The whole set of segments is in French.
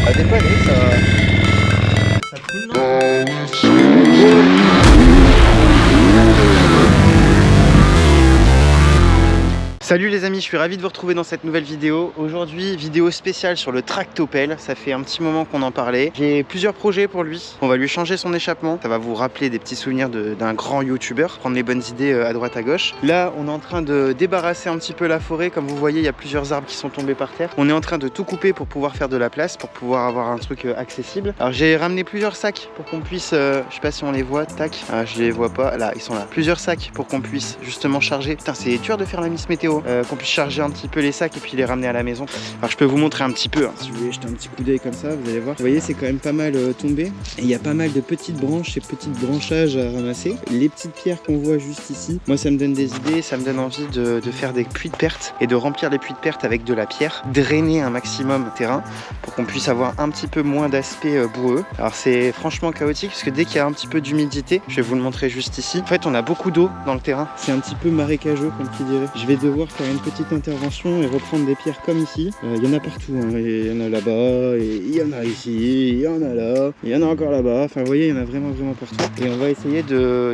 Ah, dépanner, ça coule, non? Salut les amis, je suis ravi de vous retrouver dans cette nouvelle vidéo. Aujourd'hui, vidéo spéciale sur le tractopelle. Ça fait un petit moment qu'on en parlait. J'ai plusieurs projets pour lui. On va lui changer son échappement. Ça va vous rappeler des petits souvenirs d'un grand youtubeur. Prendre les bonnes idées à droite à gauche. Là, on est en train de débarrasser un petit peu la forêt. Comme vous voyez, il y a plusieurs arbres qui sont tombés par terre. On est en train de tout couper pour pouvoir faire de la place, pour pouvoir avoir un truc accessible. Alors j'ai ramené plusieurs sacs pour qu'on puisse, je sais pas si on les voit, tac. Ah, je les vois pas, là, ils sont là. Plusieurs sacs pour qu'on puisse justement charger. Putain, c'est dur de faire la Miss Météo. Qu'on puisse charger un petit peu les sacs et puis les ramener à la maison. Alors je peux vous montrer un petit peu, hein. Si vous voulez jeter un petit coup d'œil comme ça, vous allez voir. Vous voyez, c'est quand même pas mal tombé. Et il y a pas mal de petites branches et petits branchages à ramasser. Les petites pierres qu'on voit juste ici, moi ça me donne des idées, ça me donne envie de faire des puits de perte et de remplir les puits de perte avec de la pierre, drainer un maximum le terrain pour qu'on puisse avoir un petit peu moins d'aspect boueux. Alors c'est franchement chaotique parce que dès qu'il y a un petit peu d'humidité, je vais vous le montrer juste ici. En fait, on a beaucoup d'eau dans le terrain. C'est un petit peu marécageux comme qui dirait. Je vais devoir faire une petite intervention et reprendre des pierres comme ici. Il y en a partout, hein. Il y en a là-bas, et il y en a ici, il y en a là, il y en a encore là-bas. Enfin, vous voyez, il y en a vraiment partout. Et on va essayer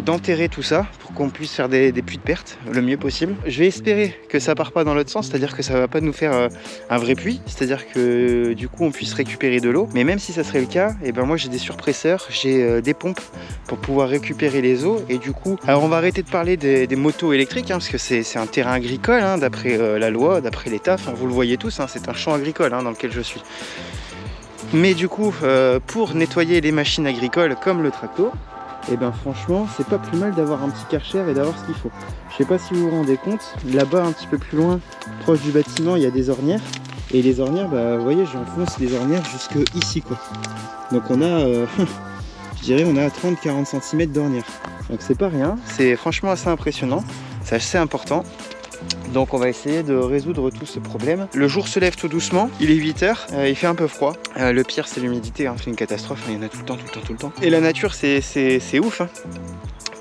d'enterrer tout ça pour qu'on puisse faire des puits de perte le mieux possible. Je vais espérer que ça part pas dans l'autre sens, c'est-à-dire que ça va pas nous faire un vrai puits, c'est-à-dire que du coup on puisse récupérer de l'eau. Mais même si ça serait le cas, et ben moi j'ai des surpresseurs, j'ai des pompes pour pouvoir récupérer les eaux. Et du coup, alors on va arrêter de parler des motos électriques, hein, parce que c'est un terrain agricole, hein, d'après la loi, d'après l'État, enfin, vous le voyez tous, hein, c'est un champ agricole, hein, dans lequel je suis. Mais du coup, pour nettoyer les machines agricoles comme le tracto, et ben franchement, c'est pas plus mal d'avoir un petit karcher et d'avoir ce qu'il faut. Je sais pas si vous vous rendez compte, là-bas un petit peu plus loin, proche du bâtiment, il y a des ornières. Et les ornières, bah, vous voyez, j'enfonce les ornières jusque ici, quoi. Donc on a, je dirais, on a 30-40 cm d'ornières. Donc c'est pas rien, c'est franchement assez impressionnant, c'est assez important. Donc on va essayer de résoudre tout ce problème. Le jour se lève tout doucement, il est 8 h, il fait un peu froid. Le pire c'est l'humidité, hein, c'est une catastrophe, il y en a tout le temps. Et la nature c'est ouf, hein.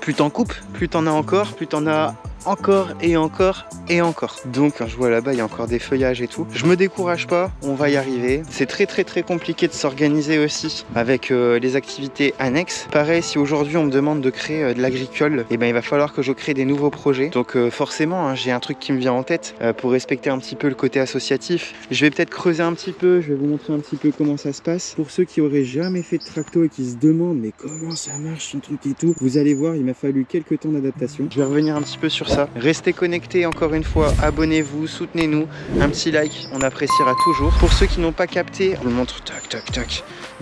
Plus t'en coupes, plus t'en as encore, plus t'en as encore et encore et encore. Donc je vois là-bas il y a encore des feuillages et tout. Je me décourage pas, on va y arriver. C'est très compliqué de s'organiser aussi avec les activités annexes. Pareil, si aujourd'hui on me demande de créer de l'agricole, et ben il va falloir que je crée des nouveaux projets. Donc forcément, hein, j'ai un truc qui me vient en tête pour respecter un petit peu le côté associatif. Je vais peut-être creuser un petit peu, je vais vous montrer un petit peu comment ça se passe. Pour ceux qui auraient jamais fait de tracto et qui se demandent mais comment ça marche ce truc et tout, vous allez voir, il m'a fallu quelques temps d'adaptation. Je vais revenir un petit peu sur ça. Restez connectés encore une fois, abonnez-vous, soutenez-nous, un petit like, on appréciera toujours. Pour ceux qui n'ont pas capté, je vous le montre, tac.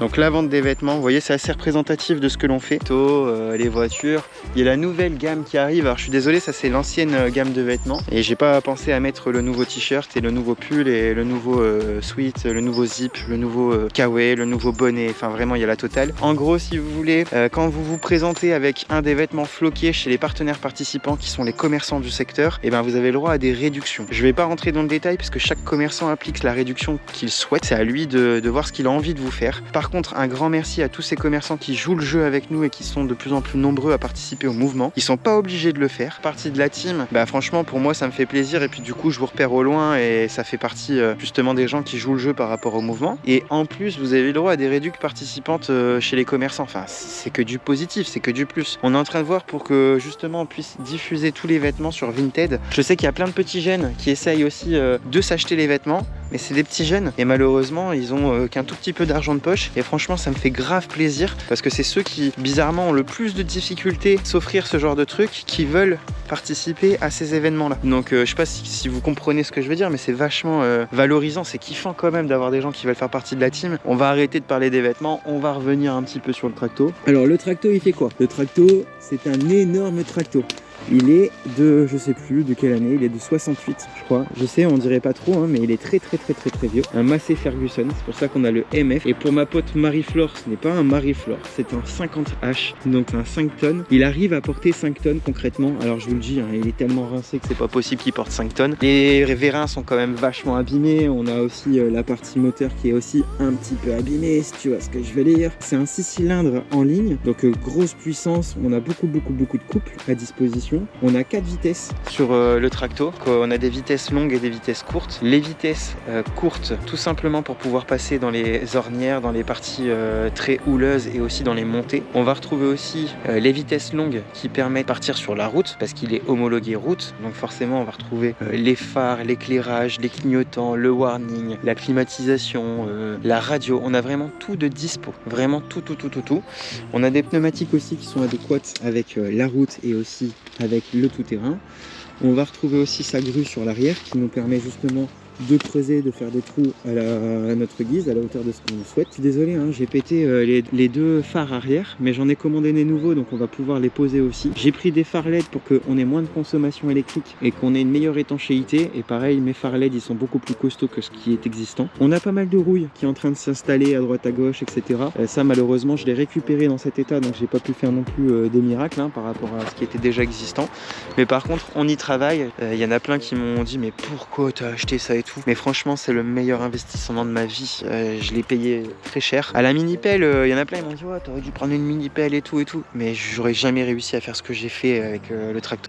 Donc la vente des vêtements, vous voyez, c'est assez représentatif de ce que l'on fait. Les voitures, il y a la nouvelle gamme qui arrive. Alors je suis désolé, ça c'est l'ancienne gamme de vêtements. Et j'ai pas pensé à mettre le nouveau t-shirt et le nouveau pull et le nouveau sweat, le nouveau zip, le nouveau kawaii, le nouveau bonnet. Enfin vraiment, il y a la totale. En gros, si vous voulez, quand vous vous présentez avec un des vêtements floqués chez les partenaires participants qui sont les commerçants du secteur, et ben vous avez le droit à des réductions. Je vais pas rentrer dans le détail parce que chaque commerçant applique la réduction qu'il souhaite. C'est à lui de voir ce qu'il a envie de vous faire. Par contre, un grand merci à tous ces commerçants qui jouent le jeu avec nous et qui sont de plus en plus nombreux à participer au mouvement. Ils sont pas obligés de le faire. Partie de la team, bah franchement pour moi ça me fait plaisir et puis du coup je vous repère au loin et ça fait partie justement des gens qui jouent le jeu par rapport au mouvement. Et en plus vous avez le droit à des réductions participantes chez les commerçants. Enfin c'est que du positif, c'est que du plus. On est en train de voir pour que justement on puisse diffuser tous les vêtements sur Vinted. Je sais qu'il y a plein de petits jeunes qui essayent aussi de s'acheter les vêtements, mais c'est des petits jeunes et malheureusement ils ont qu'un tout petit peu d'argent de poche. Et franchement ça me fait grave plaisir parce que c'est ceux qui bizarrement ont le plus de difficultés à s'offrir ce genre de trucs qui veulent participer à ces événements là. Donc je sais pas si vous comprenez ce que je veux dire, mais c'est vachement valorisant, c'est kiffant quand même d'avoir des gens qui veulent faire partie de la team. On va arrêter de parler des vêtements, on va revenir un petit peu sur le tracto. Alors le tracto il fait quoi? Le tracto c'est un énorme tracto. Il est de, je sais plus de quelle année, il est de 68 je crois. Je sais, on dirait pas trop, hein, mais il est très vieux. Un Massey Ferguson, c'est pour ça qu'on a le MF. Et pour ma pote Marie-Flore, ce n'est pas un Marie-Flore, c'est un 50H, donc un 5 tonnes. Il arrive à porter 5 tonnes concrètement. Alors je vous le dis, hein, il est tellement rincé que c'est pas possible qu'il porte 5 tonnes. Les vérins sont quand même vachement abîmés. On a aussi la partie moteur qui est aussi un petit peu abîmée, si tu vois ce que je veux dire. C'est un 6 cylindres en ligne, donc grosse puissance. On a beaucoup de couples à disposition. suspension. On a 4 vitesses sur le Tracto. On a des vitesses longues et des vitesses courtes. Les vitesses courtes, tout simplement pour pouvoir passer dans les ornières, dans les parties très houleuses et aussi dans les montées. On va retrouver aussi les vitesses longues qui permettent de partir sur la route parce qu'il est homologué route. Donc forcément, on va retrouver les phares, l'éclairage, les clignotants, le warning, la climatisation, la radio. On a vraiment tout de dispo. Vraiment tout. On a des pneumatiques aussi qui sont adéquates avec la route et aussi avec le tout-terrain. On va retrouver aussi sa grue sur l'arrière qui nous permet justement de creuser, de faire des trous à notre guise, à la hauteur de ce qu'on souhaite. Je suis désolé, hein, j'ai pété les 2 phares arrière, mais j'en ai commandé des nouveaux, donc on va pouvoir les poser aussi. J'ai pris des phares LED pour qu'on ait moins de consommation électrique et qu'on ait une meilleure étanchéité. Et pareil, mes phares LED, ils sont beaucoup plus costauds que ce qui est existant. On a pas mal de rouille qui est en train de s'installer à droite à gauche, etc. Ça, malheureusement, je l'ai récupéré dans cet état, donc j'ai pas pu faire non plus des miracles hein, par rapport à ce qui était déjà existant. Mais par contre, on y travaille. Il y en a plein qui m'ont dit, mais pourquoi t'as acheté ça et tout. Mais franchement, c'est le meilleur investissement de ma vie. Je l'ai payé très cher. À la mini-pelle, il y en a plein, ils m'ont dit, ouais, t'aurais dû prendre une mini-pelle et tout. Mais j'aurais jamais réussi à faire ce que j'ai fait avec le Tracto.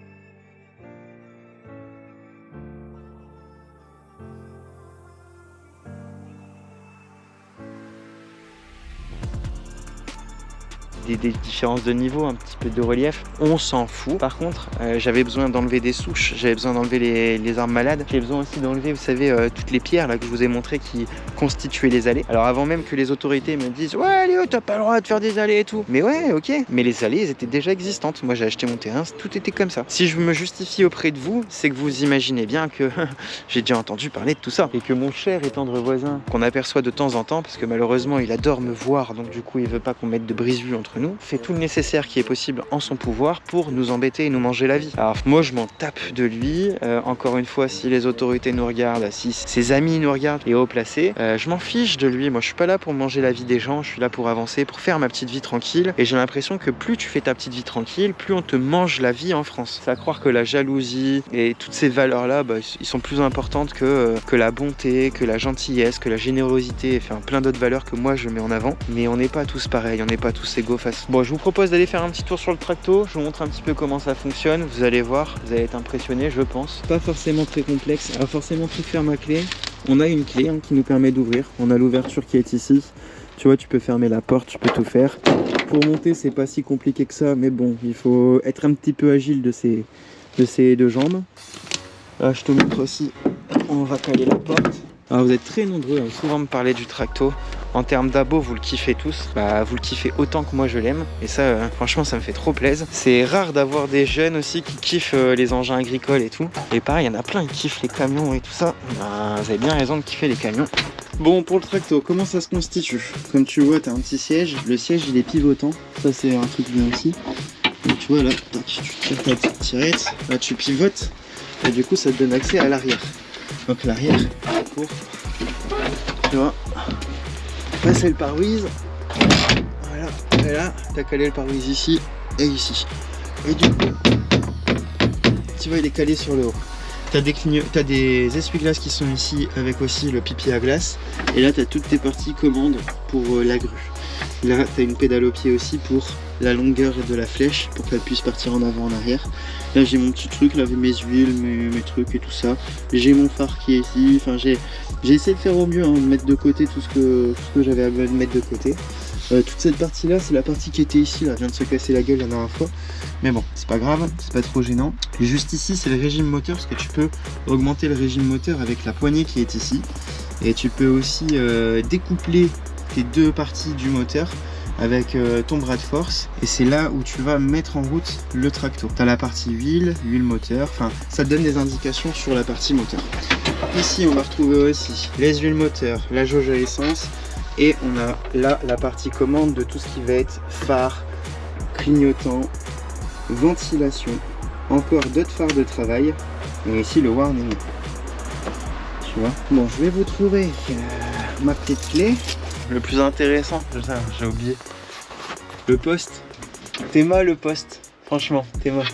Des différences de niveau, un petit peu de relief, on s'en fout. Par contre, j'avais besoin d'enlever des souches, j'avais besoin d'enlever les arbres malades, j'ai besoin aussi d'enlever, vous savez, toutes les pierres là que je vous ai montré qui constituaient les allées. Alors avant même que les autorités me disent, ouais Léo, t'as pas le droit de faire des allées et tout. Mais ouais, ok, mais les allées, elles étaient déjà existantes. Moi j'ai acheté mon terrain, tout était comme ça. Si je me justifie auprès de vous, c'est que vous imaginez bien que j'ai déjà entendu parler de tout ça. Et que mon cher et tendre voisin, qu'on aperçoit de temps en temps, parce que malheureusement il adore me voir, donc du coup il veut pas qu'on mette de brise-vue entre nous, fait tout le nécessaire qui est possible en son pouvoir pour nous embêter et nous manger la vie. Alors moi je m'en tape de lui, encore une fois, si les autorités nous regardent, si ses amis nous regardent et haut placés, je m'en fiche de lui. Moi je suis pas là pour manger la vie des gens, je suis là pour avancer, pour faire ma petite vie tranquille, et j'ai l'impression que plus tu fais ta petite vie tranquille, plus on te mange la vie en France. C'est à croire que la jalousie et toutes ces valeurs là, ils sont plus importantes que la bonté, que la gentillesse, que la générosité, enfin plein d'autres valeurs que moi je mets en avant. Mais on n'est pas tous pareils, on n'est pas tous égaux face. Bon, je vous propose d'aller faire un petit tour sur le Tracto, je vous montre un petit peu comment ça fonctionne, vous allez voir, vous allez être impressionnés je pense. Pas forcément très complexe, pas forcément tout faire ma clé. On a une clé qui nous permet d'ouvrir, on a l'ouverture qui est ici. Tu vois, tu peux fermer la porte, tu peux tout faire. Pour monter, c'est pas si compliqué que ça, mais bon, il faut être un petit peu agile de ces 2 jambes. Là, je te montre aussi, on va caler la porte. Alors vous êtes très nombreux à souvent me parler du Tracto. En termes d'abo, vous le kiffez tous. Vous le kiffez autant que moi je l'aime. Et ça, franchement, ça me fait trop plaisir. C'est rare d'avoir des jeunes aussi qui kiffent les engins agricoles et tout. Et pareil, il y en a plein qui kiffent les camions et tout ça. Vous avez bien raison de kiffer les camions. Bon, pour le Tracto, comment ça se constitue? Comme tu vois, tu as un petit siège. Le siège, il est pivotant. Ça, c'est un truc bien aussi. Donc tu vois là, tu tires ta petite tirette. Là, tu pivotes. Et du coup, ça te donne accès à l'arrière. Donc l'arrière, pour, tu vois, passer le pare-brise. Voilà, et là, tu as calé le pare-brise ici et ici. Et du coup, tu vois, il est calé sur le haut. Tu as des essuie-glaces qui sont ici avec aussi le pipi à glace. Et là, tu as toutes tes parties commandes pour la grue. Là, tu as une pédale au pied aussi pour la longueur de la flèche, pour qu'elle puisse partir en avant, en arrière. Là, j'ai mon petit truc, là, avec mes huiles, mes trucs et tout ça. J'ai mon phare qui est ici. Enfin, j'ai essayé de faire au mieux, hein, de mettre de côté tout ce que j'avais à mettre de côté. Toute cette partie-là, c'est la partie qui était ici. Là, je viens de se casser la gueule la dernière fois. Mais bon, c'est pas grave, c'est pas trop gênant. Et juste ici, c'est le régime moteur, parce que tu peux augmenter le régime moteur avec la poignée qui est ici. Et tu peux aussi découpler tes 2 parties du moteur avec ton bras de force, et c'est là où tu vas mettre en route le Tracto. Tu as la partie huile moteur, enfin ça te donne des indications sur la partie moteur. Ici on va retrouver aussi les huiles moteurs, la jauge à essence, et on a là la partie commande de tout ce qui va être phare, clignotant, ventilation, encore d'autres phares de travail, et ici le warning. Tu vois. Bon, je vais vous trouver ma petite clé. Le plus intéressant, j'ai oublié. Le poste. T'es mal le poste. Franchement, t'es mal.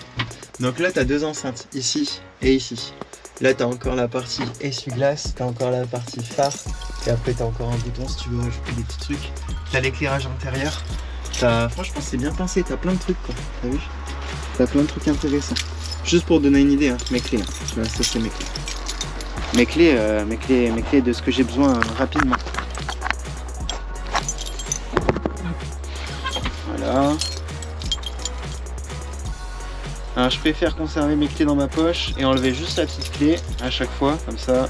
Donc là, t'as 2 enceintes, ici et ici. Là, t'as encore la partie essuie-glace, t'as encore la partie phare. Et après, t'as encore un bouton si tu veux rajouter des petits trucs. T'as l'éclairage intérieur. Franchement, c'est bien pensé, t'as plein de trucs quoi. T'as vu? T'as plein de trucs intéressants. Juste pour donner une idée, hein, mes clés. Là, ça c'est mes clés. Mes clés de ce que j'ai besoin rapidement. Voilà. Alors je préfère conserver mes clés dans ma poche et enlever juste la petite clé à chaque fois, comme ça.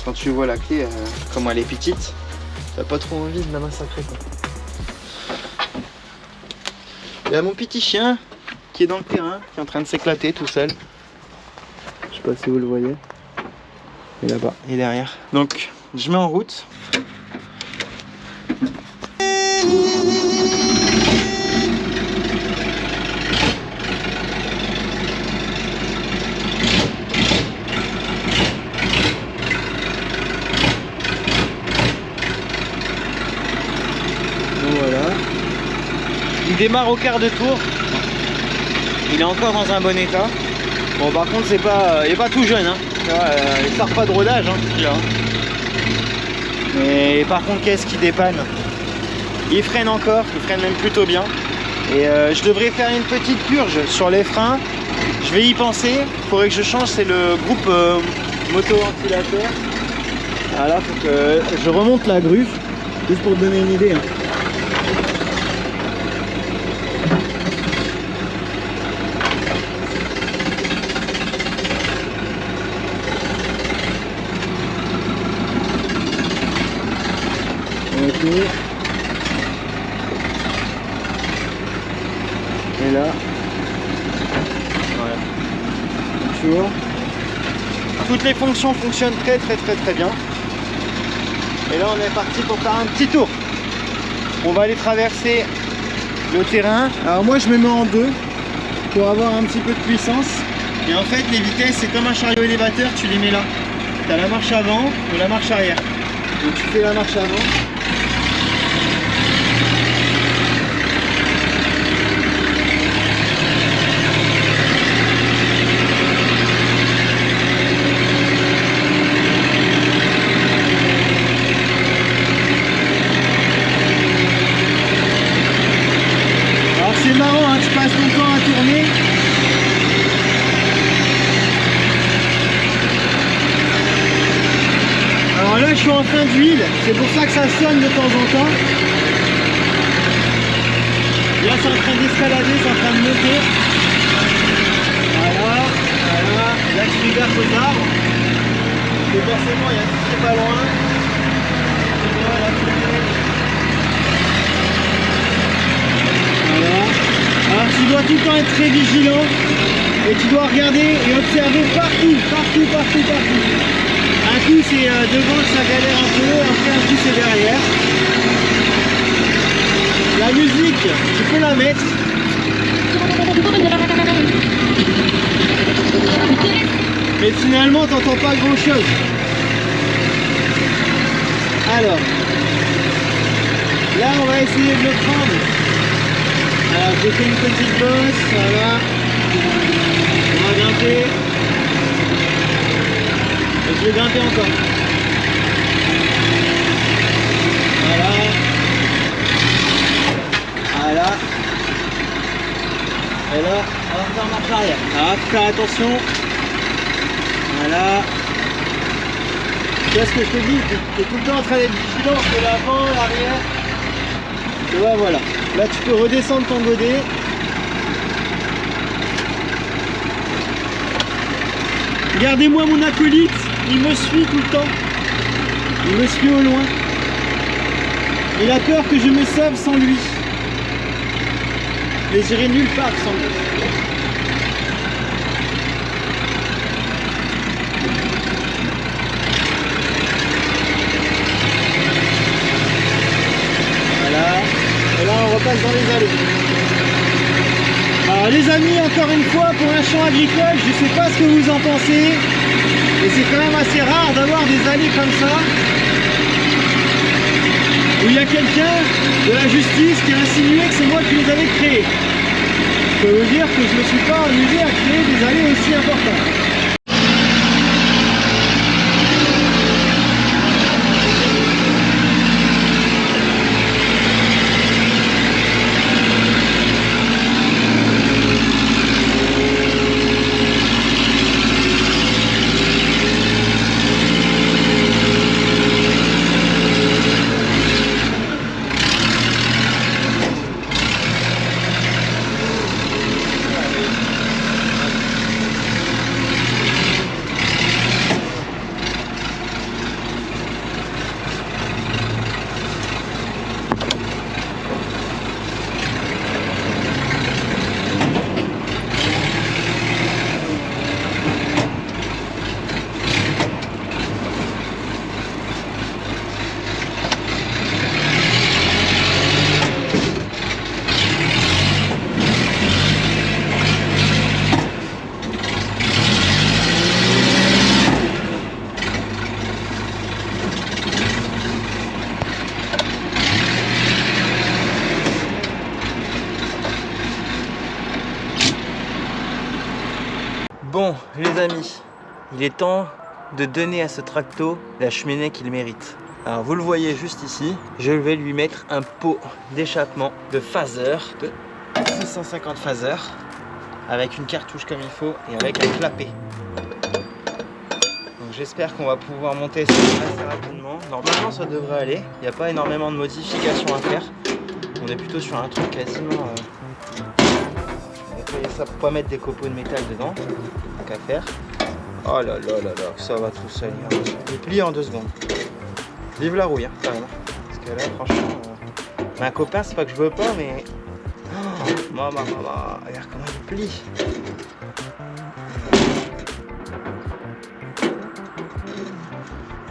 Quand tu vois la clé, comme elle est petite, t'as pas trop envie de la massacrer quoi. Il y a mon petit chien qui est dans le terrain, qui est en train de s'éclater tout seul. Je sais pas si vous le voyez. Il est là-bas, il est derrière. Donc je mets en route. Il démarre au quart de tour. Il est encore dans un bon état. Bon par contre c'est pas, il est pas tout jeune hein. Il sort pas de rodage hein, celui-là. Mais par contre qu'est-ce qui dépanne? Il freine encore, il freine même plutôt bien. Et je devrais faire une petite purge sur les freins. Je vais y penser. Il faudrait que je change, c'est le groupe moto-ventilateur. Voilà, faut que je remonte la gruffe. Juste pour te donner une idée. Hein. Et là, voilà. Tu vois, toutes les fonctions fonctionnent très bien. Et là on est parti pour faire un petit tour. On va aller traverser le terrain. Alors moi je me mets en deux pour avoir un petit peu de puissance. Et en fait les vitesses c'est comme un chariot élévateur, tu les mets là. Tu as la marche avant ou la marche arrière. Donc tu fais la marche avant. C'est marrant, hein, tu passes ton temps à tourner. Alors là, je suis en fin d'huile, c'est pour ça que ça sonne de temps en temps. Là, c'est en train d'escalader, c'est en train de monter. Voilà, voilà. Là, je fais gaffe aux arbres. Et forcément, il y a tout qui est pas loin. Voilà. Alors tu dois tout le temps être très vigilant et tu dois regarder et observer partout. Un coup c'est devant que ça galère un peu, après un coup c'est derrière. La musique, tu peux la mettre. Mais finalement t'entends pas grand chose. Alors, là on va essayer de le prendre. Alors j'ai fait une petite bosse, voilà. On va grimper. Et je vais grimper encore. Voilà. Voilà. Et là, on va faire marche arrière. Alors, faut faire attention. Voilà. Tu vois ce que je te dis? Tu es tout le temps en train d'être vigilant entre l'avant, l'arrière. Tu vois, voilà. Là, tu peux redescendre ton godet. Regardez-moi mon acolyte, il me suit tout le temps. Il me suit au loin. Il a peur que je me sauve sans lui. Mais j'irai nulle part sans lui. Repasse dans les allées. Alors les amis, encore une fois, pour un champ agricole, je ne sais pas ce que vous en pensez, mais c'est quand même assez rare d'avoir des allées comme ça, où il y a quelqu'un de la justice qui a insinué que c'est moi qui les avais créés. Je peux vous dire que je ne me suis pas amusé à créer des allées aussi importantes. Bon les amis, il est temps de donner à ce tracto la cheminée qu'il mérite. Alors vous le voyez juste ici, je vais lui mettre un pot d'échappement de phaser, de 650 phaser, avec une cartouche comme il faut et avec un clapet. Donc j'espère qu'on va pouvoir monter ça assez rapidement. Normalement ça devrait aller, il n'y a pas énormément de modifications à faire. On est plutôt sur un truc quasiment... nettoyer ça pour pas mettre des copeaux de métal dedans, donc à faire. Oh là là là là, ça va tout seul. Il plie en 2 secondes. Vive la rouille, hein, quand même. Parce que là, franchement, ma copain, c'est pas que je veux pas, mais... Oh, maman, regarde comment il plie.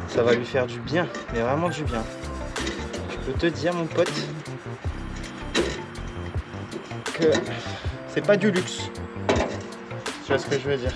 Ça va lui faire du bien, mais vraiment du bien. Je peux te dire, mon pote, que c'est pas du luxe. Tu vois ce que je veux dire?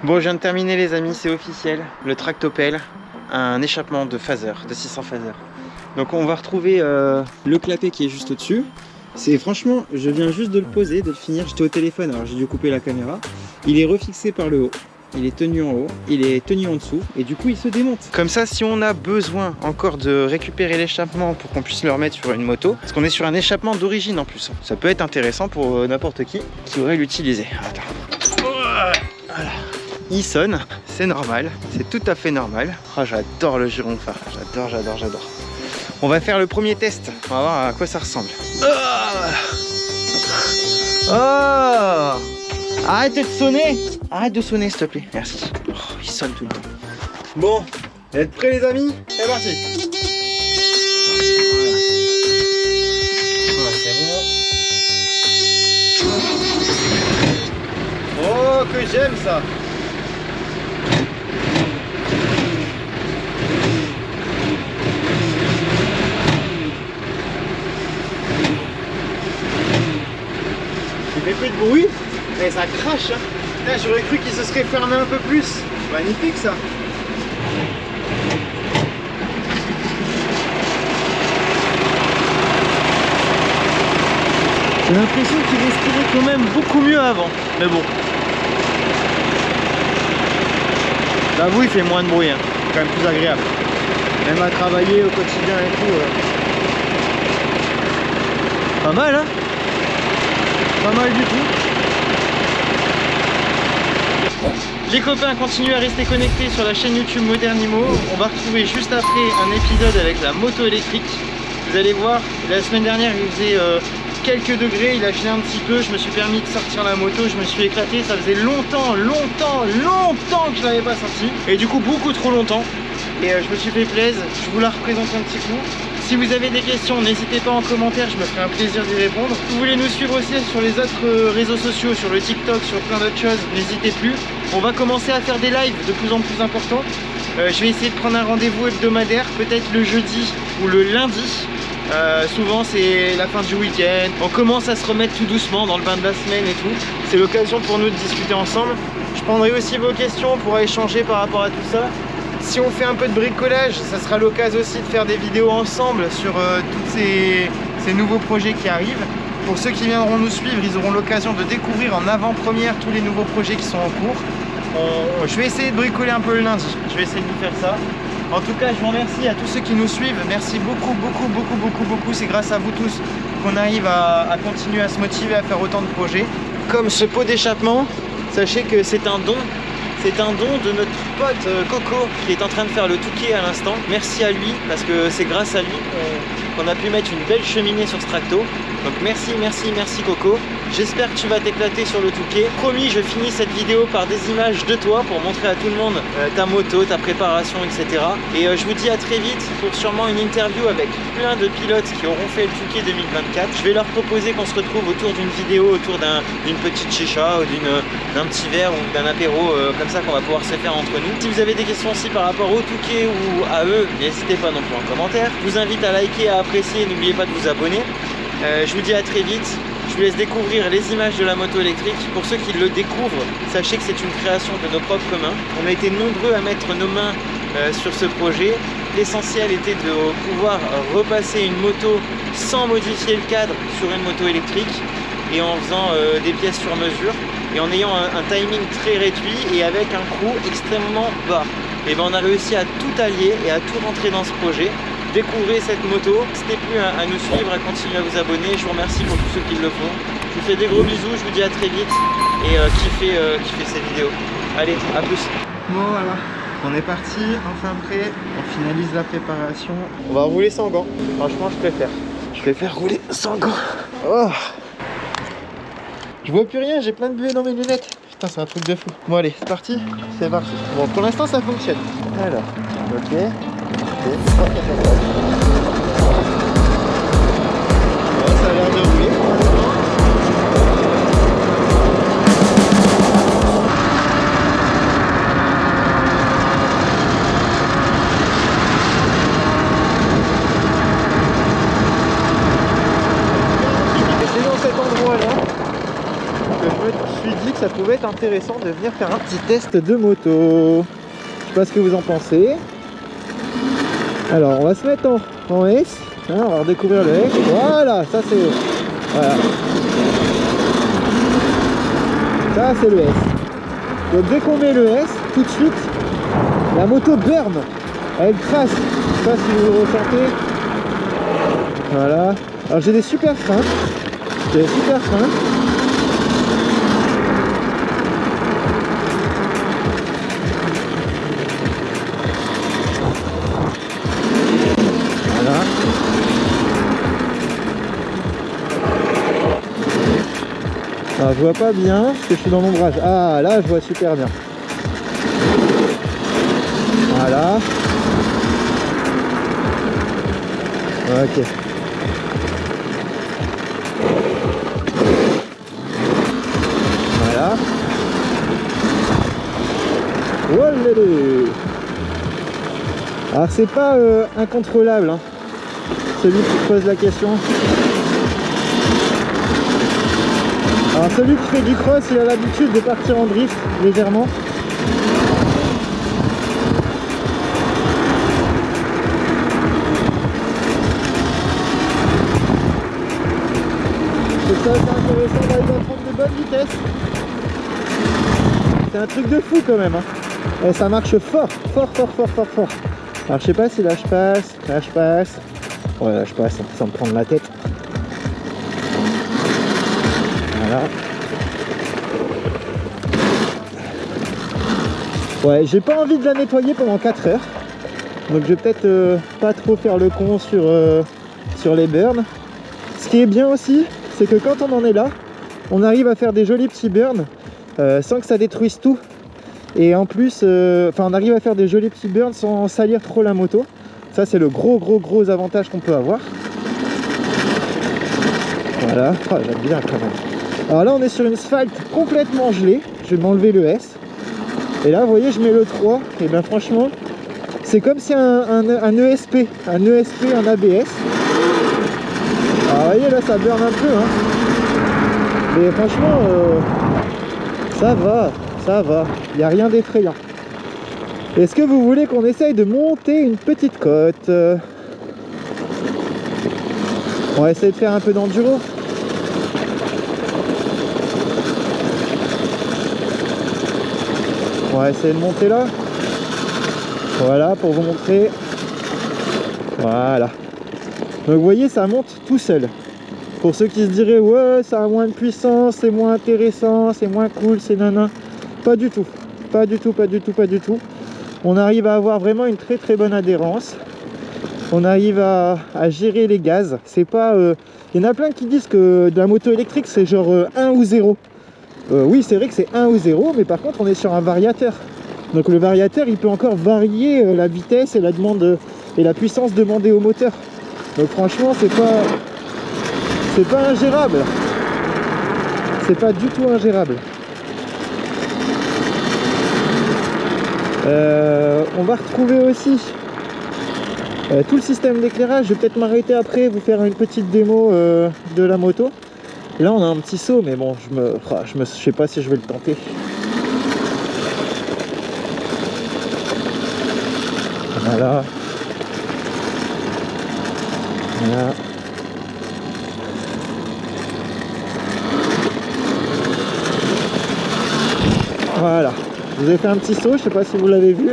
Bon, je viens de terminer les amis, c'est officiel. Le tractopelle, un échappement de phaser, de 600 phaser. Donc on va retrouver le clapet qui est juste au-dessus. C'est franchement, je viens juste de le poser, de le finir. J'étais au téléphone, alors j'ai dû couper la caméra. Il est refixé par le haut. Il est tenu en haut, il est tenu en dessous et du coup il se démonte. Comme ça, si on a besoin encore de récupérer l'échappement pour qu'on puisse le remettre sur une moto, parce qu'on est sur un échappement d'origine en plus, ça peut être intéressant pour n'importe qui aurait l'utilisé. Attends. Voilà. Il sonne, c'est normal, c'est tout à fait normal. Oh, j'adore le gyrophare, j'adore. On va faire le premier test, on va voir à quoi ça ressemble. Oh, arrête de sonner. Arrête de sonner s'il te plaît, merci. Oh, il sonne tout le temps. Bon, vous êtes prêts les amis? C'est parti. Voilà, c'est bon. Oh, que j'aime ça. Il fait plus de bruit, mais ça crache. Hein. Là, j'aurais cru qu'il se serait fermé un peu plus. Magnifique ça. J'ai l'impression qu'il respirait quand même beaucoup mieux avant. Mais bon. J'avoue, il fait moins de bruit. Hein. C'est quand même plus agréable. Même à travailler au quotidien et tout. Pas mal, hein? Pas mal du tout. Les copains, continuez à rester connectés sur la chaîne YouTube Modernimo. On va retrouver juste après un épisode avec la moto électrique. Vous allez voir, la semaine dernière il faisait quelques degrés, il a gelé un petit peu. Je me suis permis de sortir la moto, je me suis éclaté. Ça faisait longtemps que je l'avais pas sorti. Et du coup beaucoup trop longtemps. Et je me suis fait plaisir, je vous la représente un petit coup. Si vous avez des questions, n'hésitez pas en commentaire, je me ferai un plaisir d'y répondre. Si vous voulez nous suivre aussi sur les autres réseaux sociaux, sur le TikTok, sur plein d'autres choses, n'hésitez plus. On va commencer à faire des lives de plus en plus importants. Je vais essayer de prendre un rendez-vous hebdomadaire, peut-être le jeudi ou le lundi. Souvent c'est la fin du week-end. On commence à se remettre tout doucement dans le bain de la semaine et tout. C'est l'occasion pour nous de discuter ensemble. Je prendrai aussi vos questions, on pourra échanger par rapport à tout ça. Si on fait un peu de bricolage, ça sera l'occasion aussi de faire des vidéos ensemble sur tous ces nouveaux projets qui arrivent. Pour ceux qui viendront nous suivre, ils auront l'occasion de découvrir en avant-première tous les nouveaux projets qui sont en cours. Je vais essayer de bricoler un peu le lundi, je vais essayer de vous faire ça. En tout cas, je vous remercie à tous ceux qui nous suivent. Merci beaucoup, beaucoup. C'est grâce à vous tous qu'on arrive à continuer à se motiver à faire autant de projets. Comme ce pot d'échappement, sachez que c'est un don. C'est un don de notre pote Coco qui est en train de faire le Touquet à l'instant. Merci à lui parce que c'est grâce à lui qu'on a pu mettre une belle cheminée sur ce tracto. Donc merci Coco. J'espère que tu vas t'éclater sur le Touquet. Promis, je finis cette vidéo par des images de toi pour montrer à tout le monde ta moto, ta préparation, etc. Et je vous dis à très vite pour sûrement une interview avec plein de pilotes qui auront fait le Touquet 2024. Je vais leur proposer qu'on se retrouve autour d'une vidéo, autour d'une petite chicha ou d'un petit verre ou d'un apéro comme ça qu'on va pouvoir se faire entre nous. Si vous avez des questions aussi par rapport au Touquet ou à eux, n'hésitez pas non plus en commentaire. Je vous invite à liker, à apprécier, n'oubliez pas de vous abonner. Je vous dis à très vite. Je vous laisse découvrir les images de la moto électrique. Pour ceux qui le découvrent, sachez que c'est une création de nos propres mains. On a été nombreux à mettre nos mains sur ce projet. L'essentiel était de pouvoir repasser une moto sans modifier le cadre sur une moto électrique et en faisant des pièces sur mesure et en ayant un timing très réduit et avec un coût extrêmement bas. Et ben on a réussi à tout allier et à tout rentrer dans ce projet. Découvrez cette moto, n'hésitez plus à nous suivre, à continuer à vous abonner. Je vous remercie pour tous ceux qui le font. Je vous fais des gros bisous, je vous dis à très vite et kiffez cette vidéo. Allez, à plus. Bon voilà, on est parti, enfin prêt, on finalise la préparation. On va rouler sans gants, franchement je préfère rouler sans gants. Oh. Je vois plus rien, j'ai plein de buée dans mes lunettes. Putain, c'est un truc de fou. Bon allez, c'est parti, c'est parti. Bon, pour l'instant ça fonctionne. Alors, ok. Ouais, ça a l'air de rouler. Et c'est dans cet endroit-là que je me suis dit que ça pouvait être intéressant de venir faire un petit test de moto. Je sais pas ce que vous en pensez. Alors on va se mettre en S, hein, on va redécouvrir le S, voilà, ça c'est voilà. Ça c'est le S. Donc dès qu'on met le S, tout de suite, la moto burn, elle trace, je sais pas si vous le ressentez. Voilà, alors j'ai des super freins, Alors, je vois pas bien parce que je suis dans l'ombrage. Ah là je vois super bien. Voilà. Ok. Voilà. Voilà. Alors c'est pas incontrôlable, hein, celui qui pose la question. Alors celui qui fait du cross, il a l'habitude de partir en drift légèrement. C'est ça, c'est intéressant d'arriver à prendre de bonnes vitesses. C'est un truc de fou quand même, hein. Et ça marche fort. Alors je sais pas si là je passe. Ouais là je passe sans me prendre la tête. Voilà. Ouais, j'ai pas envie de la nettoyer pendant 4 heures. Donc je vais peut-être pas trop faire le con sur les burns. Ce qui est bien aussi, c'est que quand on en est là, on arrive à faire des jolis petits burns sans que ça détruise tout. Et en plus, on arrive à faire des jolis petits burns sans salir trop la moto. Ça c'est le gros avantage qu'on peut avoir. Voilà, oh, j'aime bien quand même. Alors là on est sur une asphalte complètement gelée. Je vais m'enlever le S. Et là vous voyez je mets le 3. Et bien franchement c'est comme si un ESP, un ABS. Alors vous voyez là ça burn un peu, hein. Mais franchement ça va, il n'y a rien d'effrayant. Est-ce que vous voulez qu'on essaye de monter une petite côte? On va essayer de faire un peu d'enduro. On va essayer de monter là. Voilà, pour vous montrer. Voilà. Donc vous voyez, ça monte tout seul. Pour ceux qui se diraient, ouais, ça a moins de puissance, c'est moins intéressant, c'est moins cool, c'est nanan. Pas du tout. Pas du tout, pas du tout, pas du tout. On arrive à avoir vraiment une très très bonne adhérence. On arrive à gérer les gaz. C'est pas... Il y en a plein qui disent que de la moto électrique, c'est genre 1 ou 0. Oui, c'est vrai que c'est 1 ou 0, mais par contre, on est sur un variateur. Donc le variateur, il peut encore varier la vitesse et la demande et la puissance demandée au moteur. Donc franchement, c'est pas ingérable. C'est pas du tout ingérable. On va retrouver aussi tout le système d'éclairage. Je vais peut-être m'arrêter après, vous faire une petite démo de la moto. Là on a un petit saut, mais bon, je sais pas si je vais le tenter. Voilà. Voilà. Voilà. Je vous ai fait un petit saut, je sais pas si vous l'avez vu.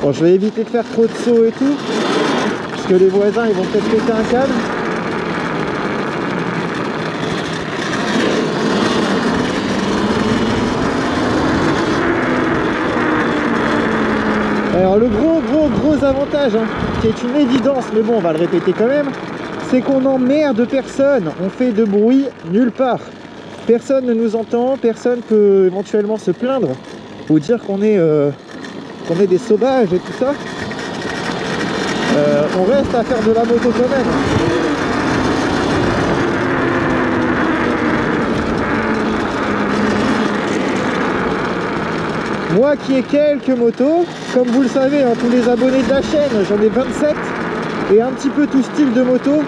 Bon, je vais éviter de faire trop de sauts et tout, parce que les voisins ils vont peut-être péter un câble. Alors le gros avantage, hein, qui est une évidence, mais bon on va le répéter quand même, c'est qu'on n'emmerde personne, on fait de bruit nulle part. Personne ne nous entend, personne peut éventuellement se plaindre ou dire qu'on est des sauvages et tout ça. On reste à faire de la moto quand même. Moi qui ai quelques motos, comme vous le savez, hein, tous les abonnés de la chaîne, j'en ai 27 et un petit peu tout style de moto.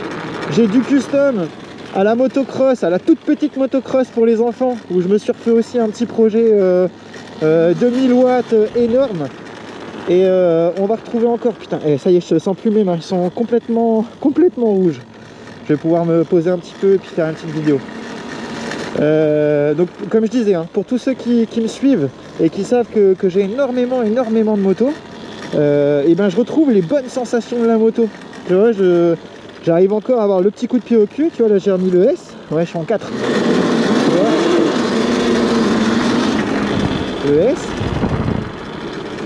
J'ai du custom à la motocross, à la toute petite motocross pour les enfants, où je me suis refait aussi un petit projet 2000 watts énorme. Et on va retrouver encore, putain, ça y est, je sens plus mes mains, ils sont complètement rouges. Je vais pouvoir me poser un petit peu et puis faire une petite vidéo. Donc comme je disais, hein, pour tous ceux qui me suivent et qui savent que j'ai énormément de motos, et ben je retrouve les bonnes sensations de la moto. Tu vois, j'arrive encore à avoir le petit coup de pied au cul. Tu vois, là j'ai remis le S, ouais, je suis en 4. Tu vois, le S,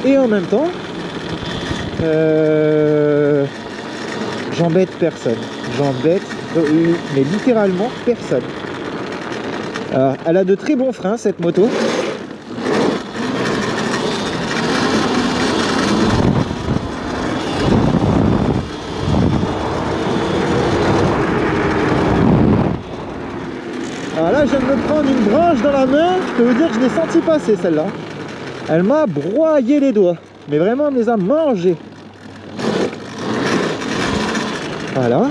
et en même temps j'embête personne, mais littéralement personne. Alors, elle a de très bons freins cette moto. Alors là je viens de me prendre une branche dans la main, je peux vous dire que je l'ai senti passer celle-là. Elle m'a broyé les doigts, mais vraiment elle me les a mangés. Voilà.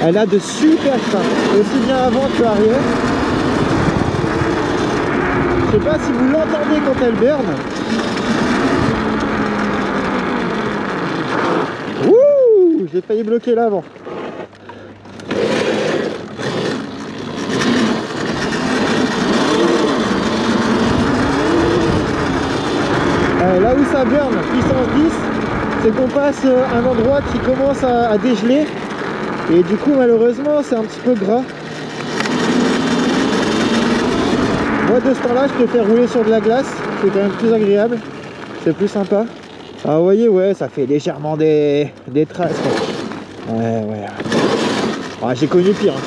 Elle a de super freins, aussi bien avant que arrière. Je sais pas si vous l'entendez quand elle berne. Ouh, j'ai failli bloquer l'avant. Là où ça burn, puissance 10, c'est qu'on passe un endroit qui commence à dégeler. Et du coup, malheureusement, c'est un petit peu gras. Moi, de ce temps-là, je préfère rouler sur de la glace. C'est quand même plus agréable. C'est plus sympa. Ah, vous voyez, ouais, ça fait légèrement des traces, quoi. Ouais. Ah, j'ai connu pire. Hein.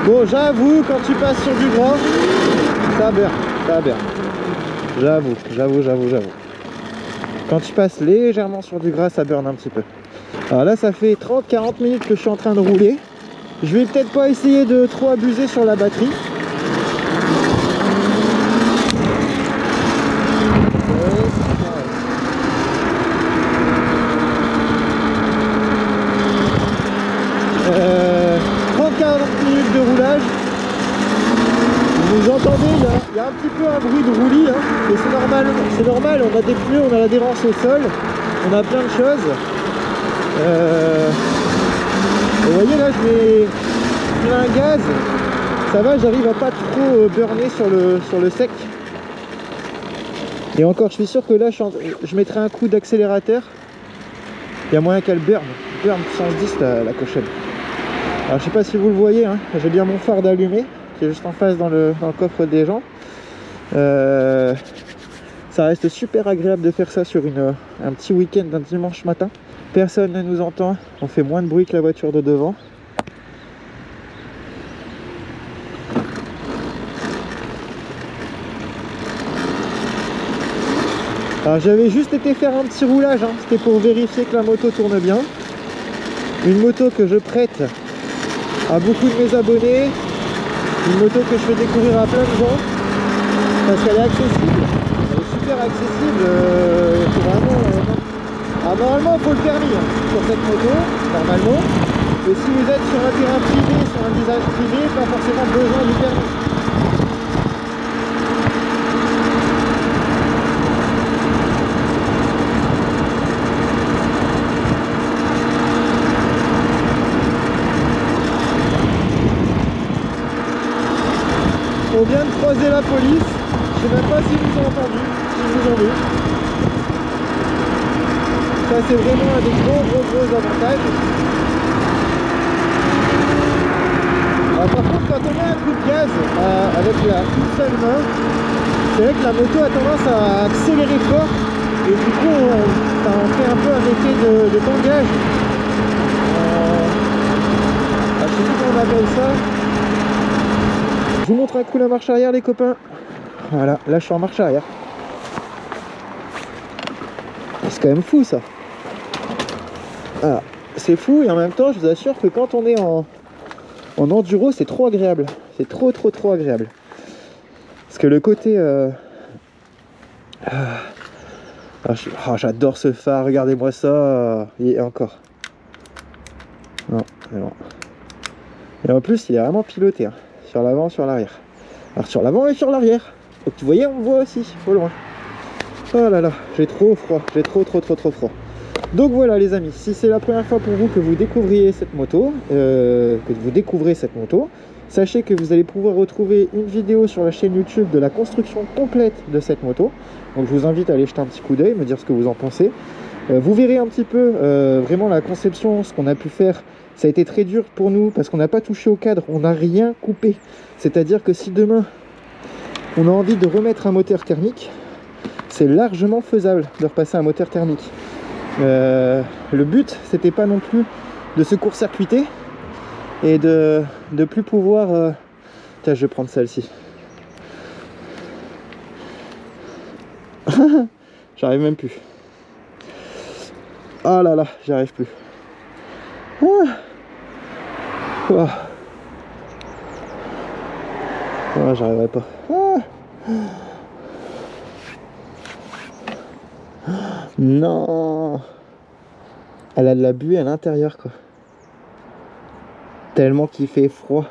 Bon, j'avoue, quand tu passes sur du gras, ça burn. J'avoue. Quand tu passes légèrement sur du gras, ça burn un petit peu. Alors là, ça fait 30-40 minutes que je suis en train de rouler. Je vais peut-être pas essayer de trop abuser sur la batterie. Vous entendez, il y a un petit peu un bruit de roulis, hein, mais c'est normal, on a des pneus, on a l'adhérence au sol, on a plein de choses. Vous voyez là, je mets plein gaz, ça va, j'arrive à pas trop burner sur le sec. Et encore, je suis sûr que là, je mettrai un coup d'accélérateur. Il y a moyen qu'elle burn puissance 10 la cochonne. Alors je sais pas si vous le voyez, hein, j'ai bien mon phare d'allumé qui est juste en face dans le coffre des gens. Ça reste super agréable de faire ça sur un petit week-end d'un dimanche matin. Personne ne nous entend, on fait moins de bruit que la voiture de devant. Alors j'avais juste été faire un petit roulage, hein. C'était pour vérifier que la moto tourne bien. Une moto que je prête à beaucoup de mes abonnés, une moto que je fais découvrir à plein de gens, parce qu'elle est accessible, elle est super accessible, normalement il faut le permis hein, sur cette moto, normalement, et si vous êtes sur un terrain privé, sur un visage privé, pas forcément besoin du permis. On vient de croiser la police, je sais même pas si vous ont entendu, si vous en avez. Ça c'est vraiment un des gros avantages. Alors, par contre quand on met un coup de gaz avec une seule main, c'est vrai que la moto a tendance à accélérer fort et du coup on fait un peu un effet de tangage. Je sais plus comment on appelle ça. Je vous montre un coup la marche arrière les copains. Voilà, là je suis en marche arrière. C'est quand même fou ça. Ah, c'est fou et en même temps je vous assure que quand on est en enduro c'est trop agréable. C'est trop agréable. Parce que le côté... j'adore ce phare, regardez-moi ça. Et encore. Non, non. Et en plus il est vraiment piloté. Hein. Sur l'avant, sur l'arrière. Alors sur l'avant et sur l'arrière. Donc vous voyez, on voit aussi, au loin. Oh là là, j'ai trop froid, j'ai trop froid. Donc voilà les amis, si c'est la première fois pour vous que vous découvriez cette moto, sachez que vous allez pouvoir retrouver une vidéo sur la chaîne YouTube de la construction complète de cette moto. Donc je vous invite à aller jeter un petit coup d'œil, me dire ce que vous en pensez. Vous verrez un petit peu vraiment la conception, ce qu'on a pu faire. Ça a été très dur pour nous parce qu'on n'a pas touché au cadre, on n'a rien coupé. C'est-à-dire que si demain on a envie de remettre un moteur thermique, c'est largement faisable de repasser un moteur thermique. Le but, c'était pas non plus de se court-circuiter et de plus pouvoir... Tiens, je vais prendre celle-ci. J'arrive même plus. Ah là là, j'y arrive plus. J'arriverai pas. Non, elle a de la buée à l'intérieur quoi. Tellement qu'il fait froid.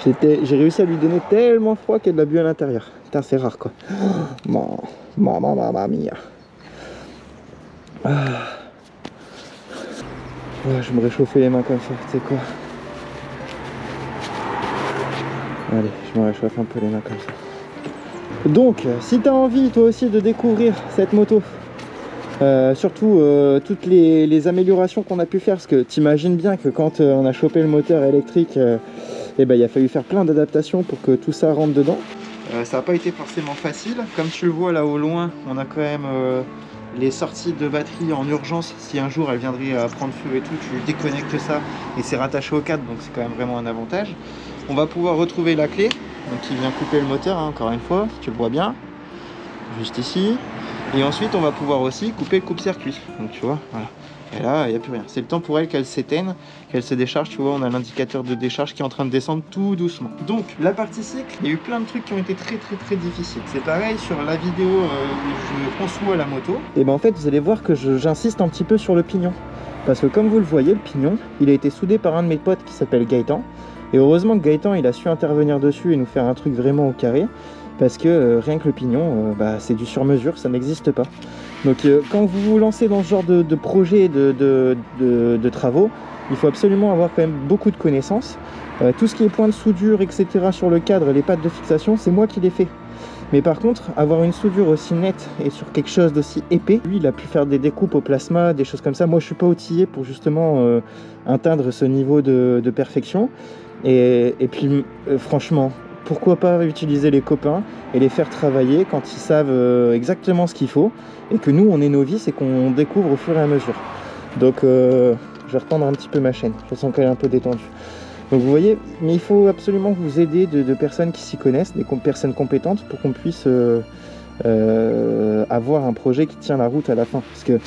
J'ai réussi à lui donner tellement froid qu'il y a de la buée à l'intérieur. Putain, c'est rare quoi. Mamma mia. Ouais, je vais me réchauffer les mains comme ça, tu sais quoi. Allez, je me réchauffe un peu les mains comme ça. Donc, si tu as envie toi aussi de découvrir cette moto, surtout toutes les améliorations qu'on a pu faire, parce que t'imagines bien que quand on a chopé le moteur électrique, il a fallu faire plein d'adaptations pour que tout ça rentre dedans. Ça n'a pas été forcément facile. Comme tu le vois là au loin, on a quand même les sorties de batterie en urgence. Si un jour elle viendrait à prendre feu et tout, tu déconnectes ça et c'est rattaché au cadre, donc c'est quand même vraiment un avantage. On va pouvoir retrouver la clé, donc qui vient couper le moteur, hein, encore une fois, si tu le vois bien, juste ici. Et ensuite on va pouvoir aussi couper le coupe-circuit, donc tu vois, voilà. Et là il n'y a plus rien, c'est le temps pour elle qu'elle s'éteigne, qu'elle se décharge, tu vois, on a l'indicateur de décharge qui est en train de descendre tout doucement. Donc la partie cycle, il y a eu plein de trucs qui ont été très difficiles. C'est pareil sur la vidéo où je conçois la moto. Et ben en fait vous allez voir que j'insiste un petit peu sur le pignon. Parce que comme vous le voyez, le pignon, il a été soudé par un de mes potes qui s'appelle Gaëtan. Et heureusement que Gaëtan il a su intervenir dessus et nous faire un truc vraiment au carré, parce que rien que le pignon, c'est du sur-mesure, ça n'existe pas. Donc quand vous vous lancez dans ce genre de projet, de travaux, il faut absolument avoir quand même beaucoup de connaissances. Tout ce qui est point de soudure, etc. sur le cadre, les pattes de fixation, c'est moi qui les fais. Mais par contre, avoir une soudure aussi nette et sur quelque chose d'aussi épais, lui il a pu faire des découpes au plasma, des choses comme ça. Moi je suis pas outillé pour justement atteindre ce niveau de perfection. Et puis franchement, pourquoi pas utiliser les copains et les faire travailler quand ils savent exactement ce qu'il faut, et que nous on est novices et qu'on découvre au fur et à mesure. Donc je vais reprendre un petit peu ma chaîne, je sens qu'elle est un peu détendue. Donc vous voyez, mais il faut absolument vous aider de personnes qui s'y connaissent, des personnes compétentes, pour qu'on puisse avoir un projet qui tient la route à la fin. Parce que,